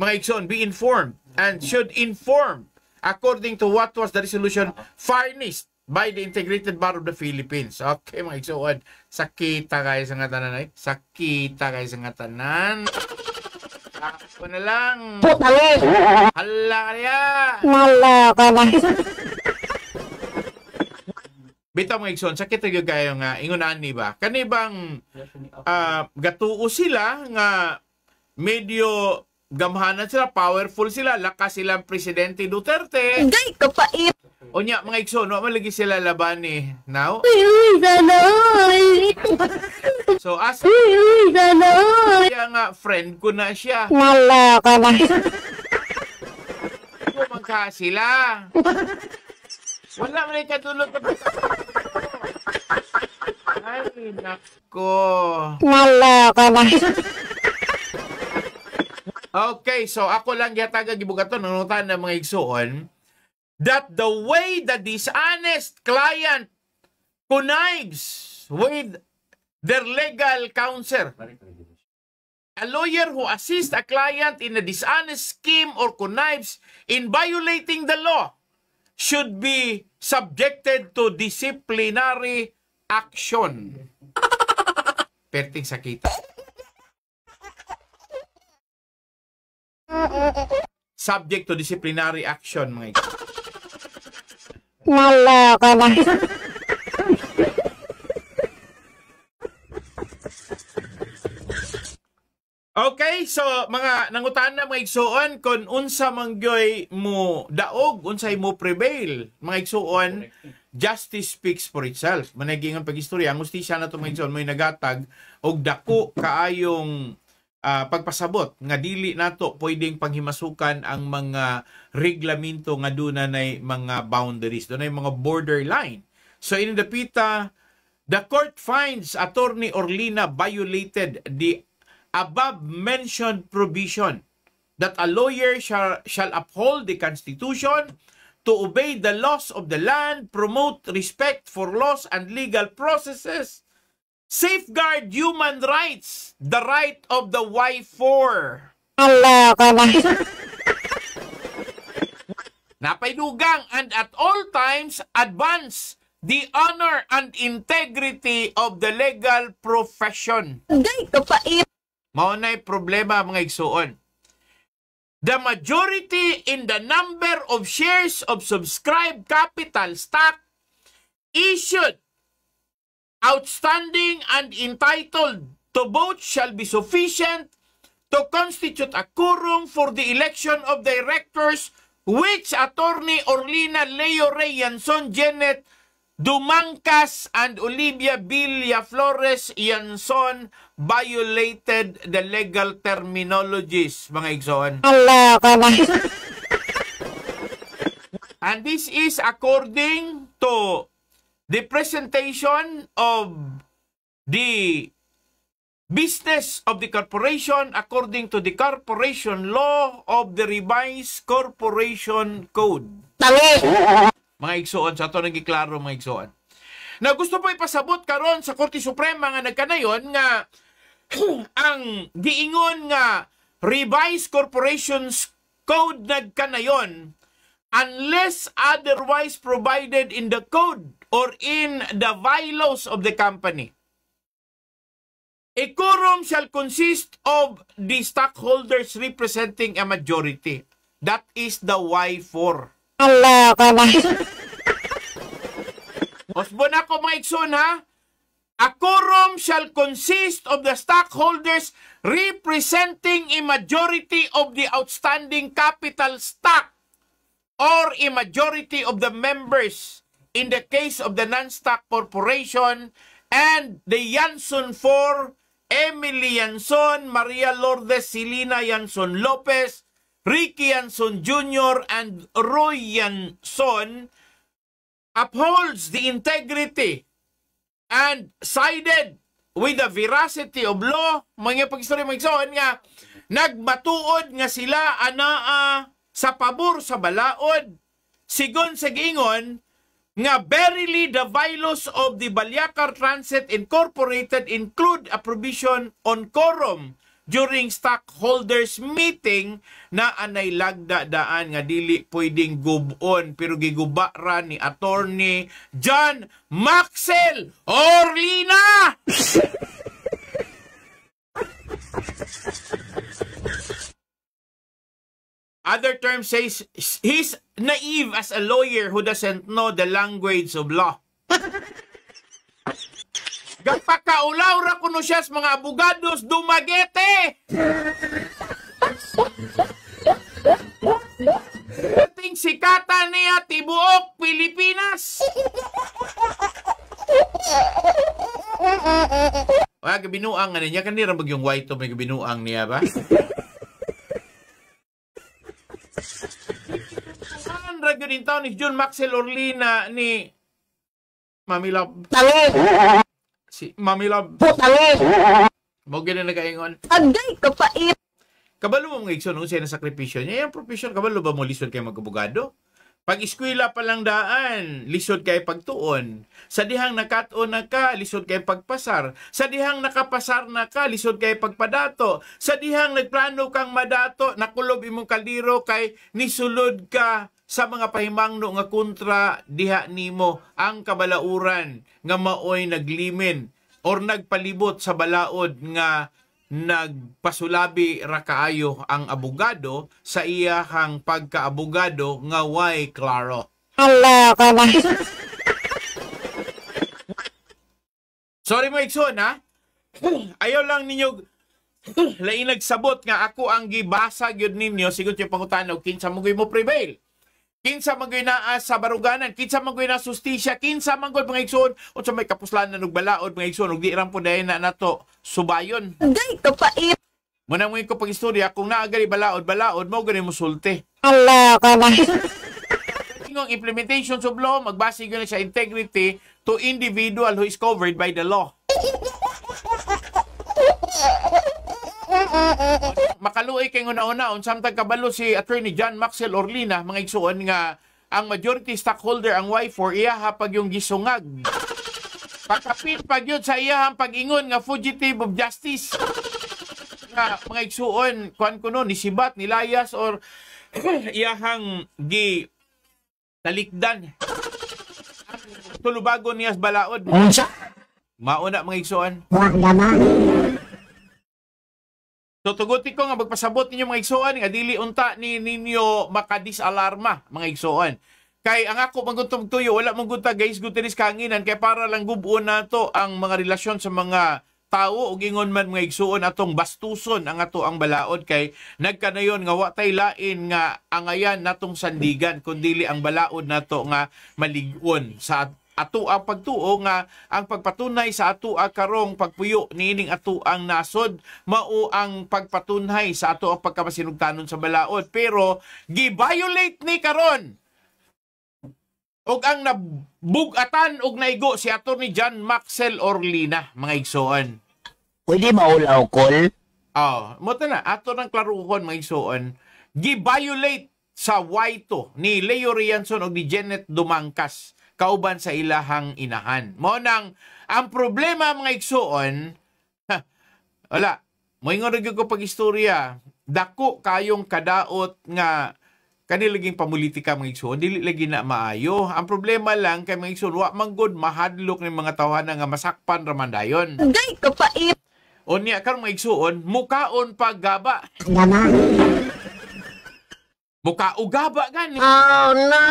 mga igsoon, be informed and should inform according to what was the resolution furnished by the Integrated Bar of the Philippines. Okay, mga igsoon, sakita kayo sa nga tanan ay. Sakita kayo sa nga tanan. Ako na lang. Hala kaya. Naloko na. Bitaw mga igsoon, sakit na kayo nga, ingunan ni ba? Kanibang gatuo sila nga medyo gamhanan sila, powerful sila, lakas silang Presidente Duterte. Gay, kapait. O niya, mga igsoon, wala malagi sila laban ni now. Uy, sanoy. So, as Uy, sanoy. kaya nga, friend ko na siya. Naloko na. Kumangka sila. Wala man ay katulog. Ay, nako. Naloko na. Okay, so ako lang yataga gibugaton ng nutan ng mga igsoon that the way the dishonest client connives with their legal counsel, a lawyer who assists a client in a dishonest scheme or connives in violating the law should be subjected to disciplinary action. Perting sakita. Subject to disciplinary action, mga igsoon. Naloko na. Okay, so mga nangutan na mga igsoon kung unsa mangyoy mo daog, unsay mo prevail, mga igsoon, justice speaks for itself. Managingan pag-istorya, ang hustisya na itong mga igsoon mo'y nagatag og dako kaayong pagpasabot nga dili nato pwedeng panghimasukan ang mga reglamento nga dunay mga boundaries, dunay mga borderline. So in the pita, the court finds Attorney Orlina violated the above mentioned provision that a lawyer shall uphold the Constitution, to obey the laws of the land, promote respect for laws and legal processes, Safeguard human rights, the right of the Y4. Hala ka na. Napaidugang and at all times advance the honor and integrity of the legal profession. Agay kapait. Maunay problema mga igsuon. The majority in the number of shares of subscribed capital stock issued, outstanding and entitled to vote shall be sufficient to constitute a quorum for the election of directors which Attorney Orlina Leo Rey Yanson Janet Dumangkas and Olivia Villaflores Yanson violated the legal terminologies, mga igsoon. Hala ka na. And this is according to the presentation of the business of the corporation according to the corporation law of the revised corporation code. Tangi. Mga igsoon, sa ito nagiklaro mga igsoon. Na gusto po ipasabot karon sa Korte Suprema nga nagkanayon nga ang giingon nga revised corporations code nagkanayon unless otherwise provided in the code or in the bylaws of the company. A quorum shall consist of the stockholders representing a majority. That is the Y4. Hala ka na. Osbon ako mga igsoon ha. A quorum shall consist of the stockholders representing a majority of the outstanding capital stock or a majority of the members in the case of the non-stock corporation and the Yanson 4, Emily Yanson, Maria Lourdes Silina Yanson Lopez, Ricky Yanson Jr. and Roy Yanson upholds the integrity and sided with the veracity of law. Mga pag-istorya mga igsoon nga nagmatuod nga sila anaa sa pabor sa balaod sigon sa giingon nga verily the bylaws of the Balyacar Transit Incorporated include a provision on quorum during stockholders meeting na anay lagda daan nga dili pwedeng gubon pero giguba ra ni Attorney John Maxel Orlina. Other terms says he's naive as a lawyer who doesn't know the language of law. Gapakaulaw ra kuno siya sa mga abogados Dumaguete. Ating sikatan niya tibuok Pilipinas. Wag binuang ano niya kanira magyong white to may binuang niya ba? Ang radyo din taon ni John Maxel Orlina ni Mami Love. Si Mami Love. Mo gina nagaingon. Agay kapait. Kabalo mo mga igsoon kung siya na sakripisyo niya. Yung profession, kabalo ba mo lisod kayo mag-abogado? Pag-eskwela pa lang daan, lisod kayo pagtuon. Sa dihang nakatuon na ka, lisod kayo pagpasar. Sa dihang nakapasar na ka, lisod kayo pagpadato. Sa dihang nagplano kang madato, nakulob imong kaldiro kay nisulod ka sa mga pahimangno nga kontra diha nimo ang kabalauran nga maoy naglimin or nagpalibot sa balaod nga nagpasulabi ra kaayo ang abogado sa iyahang pagkaabogado nga way klaro. Hala ka na. Sorry mo igsoon ha. Ayaw lang ninyo lain nagsabot nga ako ang gibasa gyud ninyo sigon yung pangutanaw kinsa mo mo prevail. Kinsa mangoy naa sa baruganan, kinsa mangoy na sustisya, kinsa mangoy mga igsoon o sa may kapuslanan ug balaod mga igsoon ug di ra po dayon na nato subayon. Agay kapait. Muna mo ko pag-istorya kung naa gali balaod mo gani mo sulti. Hala ka na. Ingong implementations of law magbase gyud sa integrity to individual who is covered by the law. Makaluoy kay una-una samtang kabalo si Attorney John Maxel Orlina mga igsuon nga ang majority stockholder ang Y4 iya hapag yung gisungag Pakapit pag yun sa iyahang pag-ingon nga fugitive of justice. Nga mga igsuon, kuan ko no, nisibat, nilayas, or iyahang talikdan. Tulubago niyas balaod. Mauna mga igsuon. So tugutin ko nga magpasabot ninyo mga igsuon nga dili unta ninyo makadisalarma mga igsuon. Kay ang ako manguntong tuyo wala mong gunta guys gutinis kanginan kay para lang gubuon nato ang mga relasyon sa mga tao ug ingon man mga igsuon atong bastuson ang ato ang balaod kay nagkanayon nga wa tay lain nga angayan natong sandigan kundi ang balaod nato nga malig-on sa ato ang pagtuo nga ang pagpatunay sa ato karong pagpuyo niining ato ang nasod mao ang pagpatunay sa ato ang pagkamasinugtanon sa balaod pero gi-violate ni karon og ang nabugatan og naigo si Atty. John Maxwell Orlina mga igsoon. Pwede maulaw call? Mo na ato nang klaruhon mga igsoon gi-violate sa Y2 ni Leo Rianson og ni Janet Dumangkas kauban sa ilahang inahan. Mo nang ang problema mga igsuon, wala, moingon ra gyud ko pag-istorya, dako kayong kadaot nga kanilaging pamulitika mga igsuon, dili lagi na maayo. Ang problema lang kay mga igsuon, wa man gud mahadlok ng mga tawhanan nga masakpan ra man dayon. Gay kapait. Unya karon mga igsuon, mukaon paggaba. Muka ugaba gani. Oh no.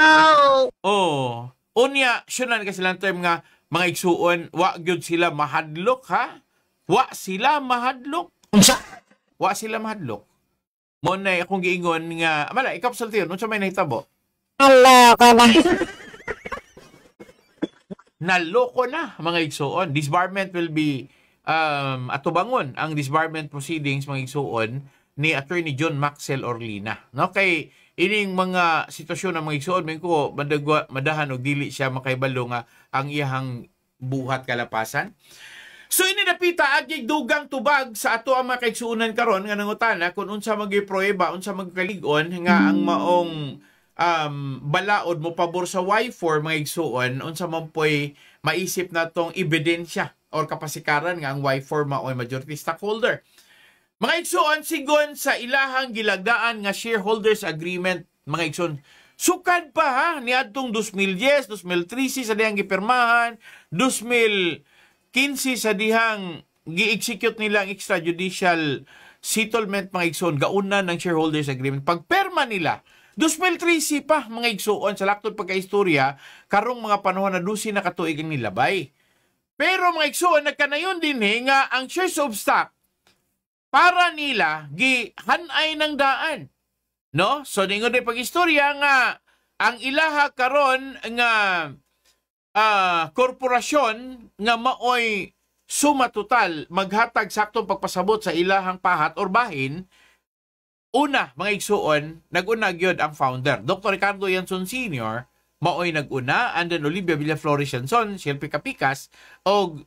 Oh. Unya, syunan kasi lang time nga mga igsuon, wa gyud sila mahadlok ha? Wa sila mahadlok. Wa sila mahadlok. Mo na akong giingon nga, mala, ikaw sa tiyon, unsa may nahitabo? Ala ka na. Naloko na mga igsuon. Disbarment will be atubangon ang disbarment proceedings mga igsuon ni Attorney John Maxwell Orlina. No kay ining mga sitwasyon ng mga igsuon men ko madahan og dili siya makaibalo nga ang iyahang buhat kalapasan. So ini napita agi dugang tubag sa ato ang mga kaigsuonan karon nga nangutana kung unsa magi-prueba, unsa magkalig-on nga ang maong balaod mo pabor sa Y4 mga igsuon, unsa man poy maisip natong ebidensya or kapasikaran nga ang Y4 maoy majority stockholder. Mga igsuon sigon sa ilahang gilagdaan nga shareholders agreement mga igsuon. Sukad pa ha niadtong 2010, 2013 sa dihang gipirmahan, 2015 sa dihang gi-execute nila ang extrajudicial settlement mga igsuon gauna ng shareholders agreement. Pagperma nila 2013 pa mga igsuon sa laktod pagkaistorya karong mga panahon na dusi na katuig ang nilabay. Pero mga igsuon nagkanayon din nga ang shares of stock para nila gihanay ng daan. No? So ningon din pag-istorya nga ang ilaha karon nga korporasyon nga maoy suma total maghatag saktong pagpasabot sa ilahang pahat or bahin. Una, mga igsuon, nag-una gyud ang founder, Dr. Ricardo Yanson Sr., maoy nag-una, and then Olivia Villaflores Yanson, Shelby Capikas, og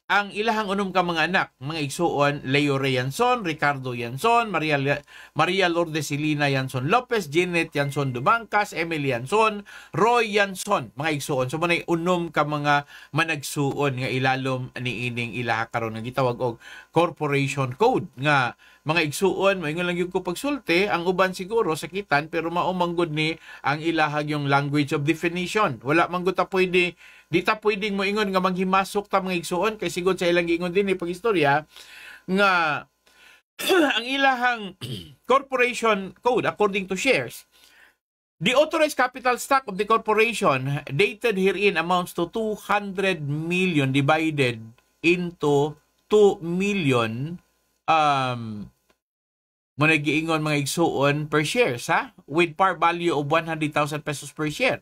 ang ilahang unom ka mga anak, mga igsuon, Leo Rey Yanson, Ricardo Yanson, Maria Lourdes Silina Yanson Lopez, Janet Yanson Dumangkas, Emily Yanson, Roy Yanson, mga igsuon. So manay unom ka mga managsuon nga ilalom ni ining ilaha karon nga gitawag og corporation code nga mga igsuon, moingon lang yung ko pagsulti, ang uban siguro sakitan pero maumanggod ni ang ilahag yung language of definition. Wala man gud ta pwede, di ta pwedeng moingon nga manghimasok ta mga igsuon kay sigod sa ilang giingon din ni pagistorya nga ang ilahang corporation code according to shares. The authorized capital stock of the corporation dated herein amounts to 200 million divided into 2 million mo nagiingon mga igsuon per share sa with par value of 100,000 pesos per share.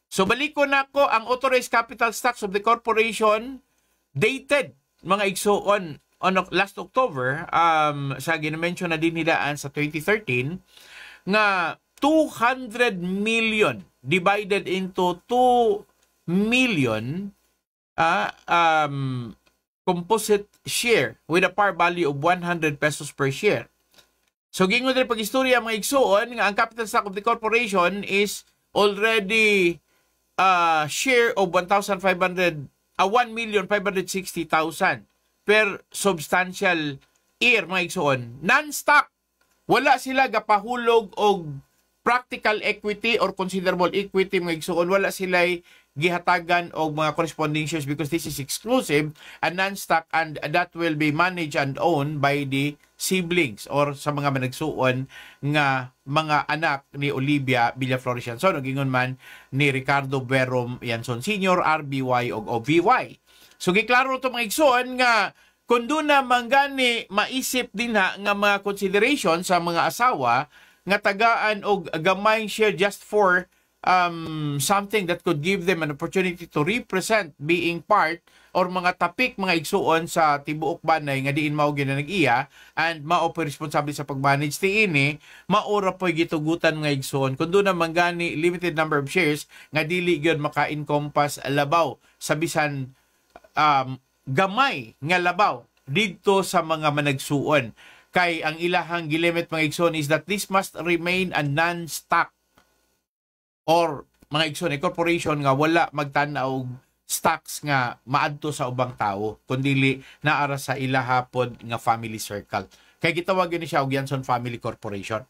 So baliko nako ang authorized capital stocks of the corporation dated mga igsuon on last October sa gina-mention na din nilaan sa 2013 nga 200 million divided into 2 million composite share with a par value of 100 pesos per share. So gingon din pag-istorya mga igsuon nga ang capital stock of the corporation is already share of 1,500 1,560,000 per substantial year, mga igsoon. Non-stock. Wala sila gapahulog og practical equity or considerable equity, mga igsoon. Wala sila gihatagan og mga corresponding shares because this is exclusive and non-stock, and that will be managed and owned by the siblings or sa mga managsuon nga mga anak ni Olivia Villaflores Yanson o gingon man ni Ricardo Verom Yanson Sr., RBY o OVY. So giklaro to mga igsoon nga kung doon na manggani maisip din nga mga consideration sa mga asawa nga tagaan og gamay share just for something that could give them an opportunity to represent being part or mga tapik mga igsuon sa tibuok banay nga diin mao gyud nag-iya and mao po responsable sa pag-manage tiini, maura po gitugutan mga igsuon kun doon na manggani limited number of shares nga dili gyud maka-encompass labaw sa bisan gamay nga labaw didto sa mga managsuon. Kay ang ilahang gilimit mga igsoon is that this must remain a non-stock or mga igsoon corporation nga wala magtanaw stocks nga maadto sa ubang tao kundi naara sa ilahapod nga family circle. Kay gitawag ni siya og Yanson Family Corporation.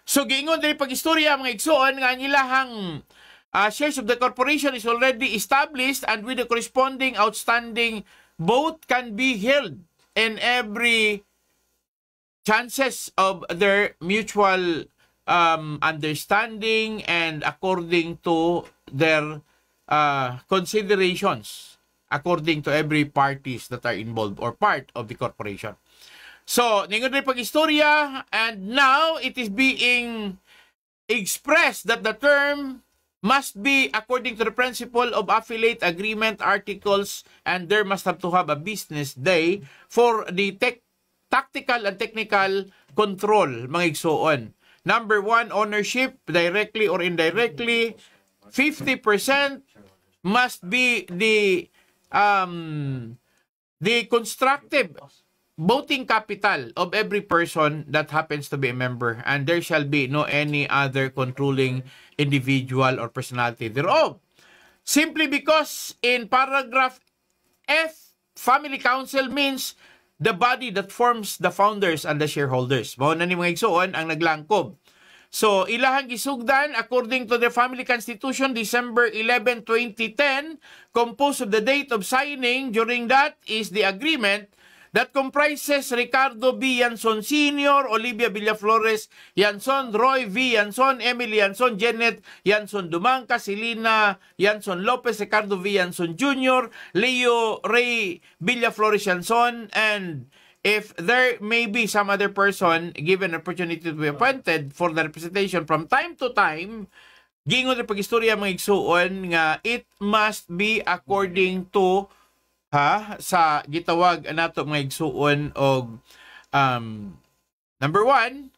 So giingon diri pag-istorya mga igsoon nga ang ilahang shares of the corporation is already established and with the corresponding outstanding both can be held in every chances of their mutual understanding and according to their considerations according to every parties that are involved or part of the corporation. So, ningon rin pag-istorya, and now it is being expressed that the term must be according to the principle of affiliate agreement articles, and there must have to have a business day for the tactical and technical control, mga igsoon. Number 1, ownership, directly or indirectly. 50% must be the constructive voting capital of every person that happens to be a member, and there shall be no any other controlling individual or personality thereof. Simply because in paragraph F, family council means the body that forms the founders and the shareholders. Mao na ni mga igsoon ang naglangkob. So, ilahang gisugdan according to the Family Constitution, December 11, 2010, composed of the date of signing. During that is the agreement that comprises Ricardo B. Yanson Sr., Olivia Villaflores Yanson, Roy V. Yanson, Emily Yanson, Janet Yanson Dumangka, Selena Yanson Lopez, Ricardo V. Yanson Jr., Leo Ray Villaflores Yanson, and if there may be some other person given opportunity to be appointed for the representation from time to time, gingon na pag-istorya mga igsuon nga it must be according to sa gitawag nato mga igsuon og number 1,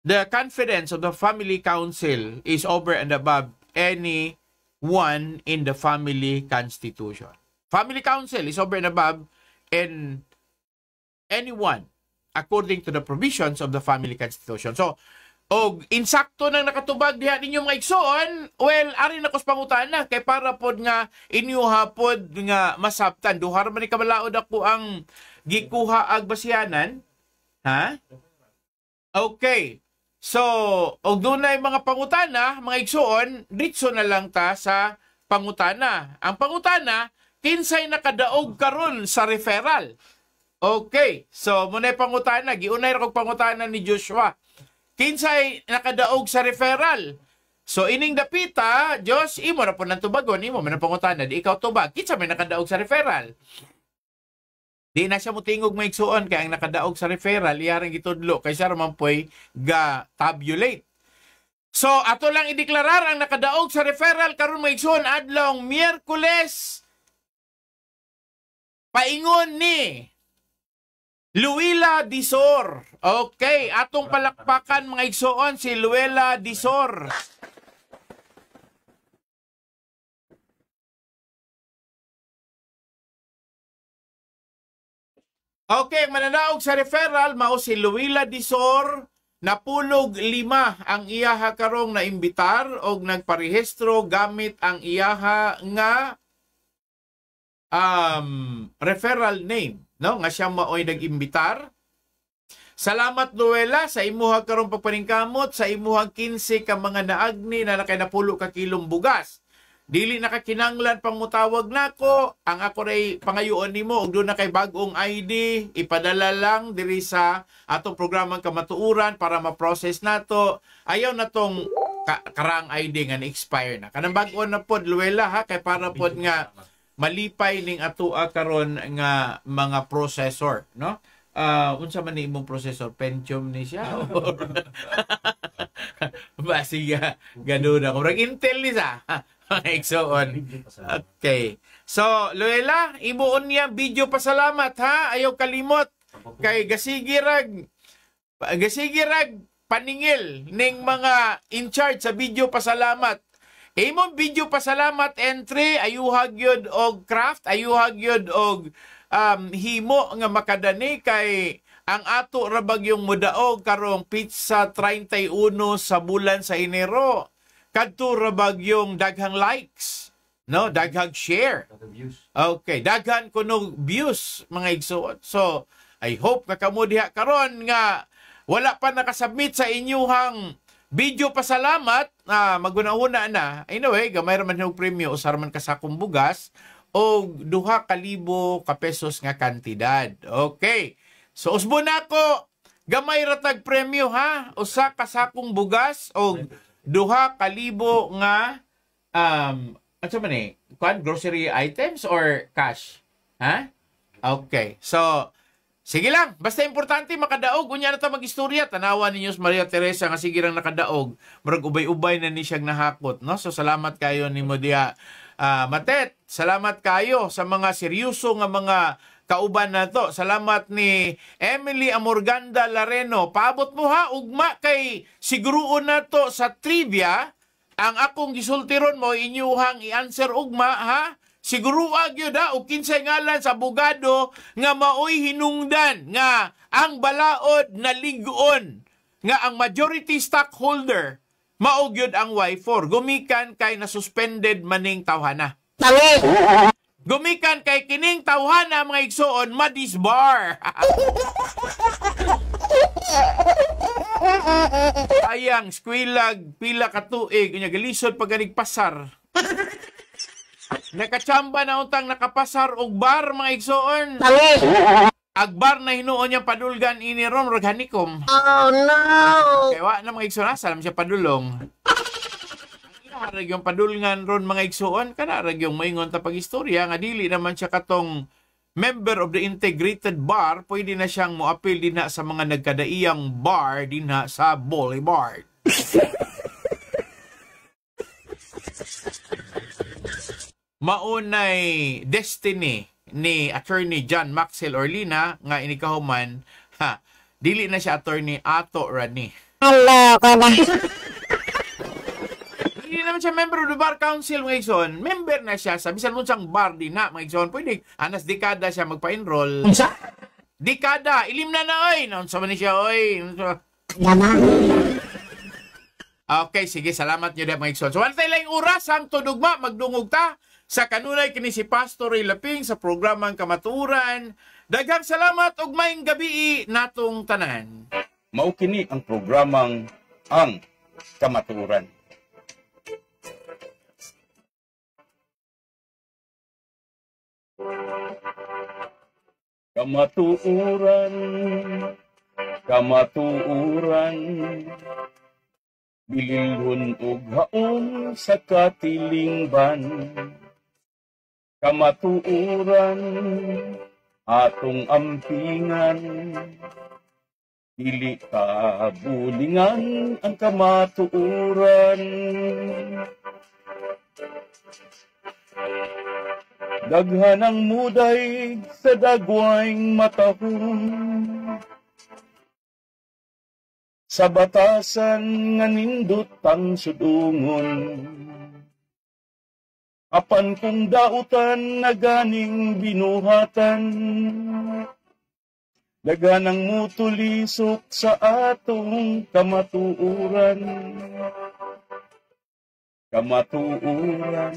the confidence of the family council is over and above any one in the family constitution. Family council is over and above in anyone according to the provisions of the family constitution. So, og insakto nang nakatubag diha ninyo mga igsoon, well, ari na kos pangutana kay para pod nga inyo hapod nga masabtan duhar man ni kabalaod ako ang gikuha ag basihanan. Ha? Okay. So, og dunay mga pangutana, mga igsoon, ditso na lang ta sa pangutana. Ang pangutana, kinsay nakadaog karon sa referral? Okay, so muna pangutana, giunay ra kog pangutana ni Joshua. Kinsay nakadaog sa referral? So ining dapita, Josh, imo na po nang tubagon, imo man ang pangutana, di ikaw tubag. Kinsa may nakadaog sa referral? Di na siya mutingog may igsuon kay ang nakadaog sa referral, iyarang gitudlo kay siya raman po'y ga-tabulate. So ato lang ideklarar ang nakadaog sa referral karon may igsuon adlong Miyerkules. Paingon ni Luella Disor. Okay, atong palakpakan mga igsoon si Luella Disor. Okay, mananaog sa referral mao si Luella Disor. Napulog 5 ang iyaha karong naimbitar og nagparehistro gamit ang iyaha nga referral name, no? Nga siya maoy nag-imbitar. Salamat Luella sa imuhang karong pagpaningkamot sa imuhang 15 ka mga naagni na nakay napulo ka kilong bugas. Dili nakakinanglan pang mutawag nako, ang ako ray pangayoon nimo ug doon na kay bagong ID, ipadala lang diri sa atong programang kamatuuran para ma-process nato. Ayaw na tong karang ID nga na-expire na. Kanang bag-on na pod Luella ha, kay para pod nga malipay ning atoa karon nga mga processor, no? Unsa man ni imong processor, Pentium ni siya? Basiga, ganun ako. Intel ni sa. So on. Okay. So, Luella, imuon niya video pasalamat ha. Ayaw kalimot. Kay gasigirag paningil ning mga in charge sa video pasalamat. Imong video pasalamat entry, ayuhag yun og craft, ayuhag yun og himo nga makadani kay ang ato ra bagyong mudaog karong pizza 31 sa bulan sa Enero. Kadto ra bagyong daghang likes, no? Daghang share. Okay, daghan kuno views mga igsoon. So, I hope nga kamo diha karon nga wala pa nakasubmit sa inyuhang video pasalamat, magunahuna na. Anyway, gamay ra man og premyo usar man ka sa akong bugas o 2,000 ka pesos nga kantidad. Okay. So, usbo na ako. Gamay ratag premyo, ha? Usa ka sakong bugas o 2,000 nga ano man eh? Grocery items or cash? Ha? Okay. So, sige lang. Basta importante makadaog. Unya na ta mag-istorya. Tanawa ninyo sa Maria Teresa nga sige lang nakadaog. Murag ubay-ubay na ni siyang nahakot. No? So, salamat kayo ni Modia. Matet, salamat kayo sa mga seryoso nga mga kauban na to. Salamat ni Emily Amorganda Lareno. Paabot mo ha, ugma kay siguruon na to sa trivia. Ang akong gisultiron mo, inyuhang i-answer ugma ha. Siguruag yun ha, o kinsay ngalan sa abogado nga maoy hinungdan nga ang balaod na ligon nga ang majority stockholder maog yun ang Y4. Gumikan kay nasuspended maning tawhana. Gumikan kay kining tawhana mga igsoon madisbar. Ayang skwilag pila ka tuig unya galisod paganig pasar. Nakachamba na untang nakapasar og bar mga igsoon. Agbar na hinuon niya padulgan ini ron raghanikom. Oh no! Kaya wa na mga igsoon salam siya padulong. Kanarag yung padulngan ron mga igsoon, kanarag yung maingon ta pag-istorya nga dili naman siya katong member of the integrated bar, pwede na siyang moapil dinha sa mga nagkadaiyang bar dinha sa Boulevard. Maunay destiny ni Attorney John Maxwell Orlina nga inikahuman, dili na siya Attorney Ato Rani. Hala ka na. Hindi naman siya member of the Bar Council, mga igsoon. Member na siya sa bisan mo siyang bar din na, mga igsoon. Pwede, anas dekada siya magpa-enroll. Dekada, ilim na oy. Naunsa man ni siya, oy. Okay, sige, salamat nyo din, mga igsoon. So, wala tayo lang oras, ang tudugma, magdungog ta sa kanunay kini si Pastor Ray Laping sa programang Kamatuuran. Daghang salamat ug maayong gabi natong tanan. Mao kini ang programang Ang Kamatuuran. Kamatuuran, kamatuuran, bililhon ug haon sa katilingban. Kamatuuran, atong ampingan, dili kabulingan ang kamatuuran. Daghan ang muday sa dagwayng matahong, sa batasan nga nindot ang sudungon. Apan kung dautan na ganing binuhatan, daghan ang mutulisok sa atong kamatuuran. Kamatuuran,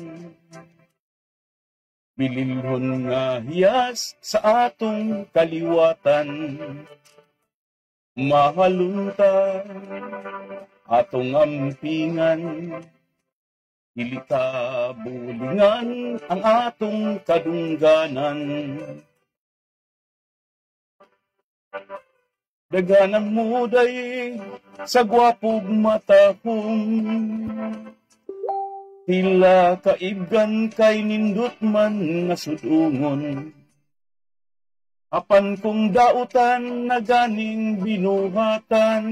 Bililhon nga hiyas sa atong kaliwatan. Mahalunta atong ampingan. Hilita bulingan ang atong kadungganan. Daghanang muday sa gwapog matahong. Tila kaibgan kay nindot man nga sudungon. Apan kung dautan na ganing binuhatan.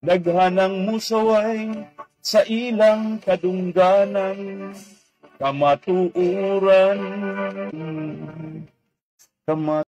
Daghanang musaway sa ilang kadungganan. Kamatuuran.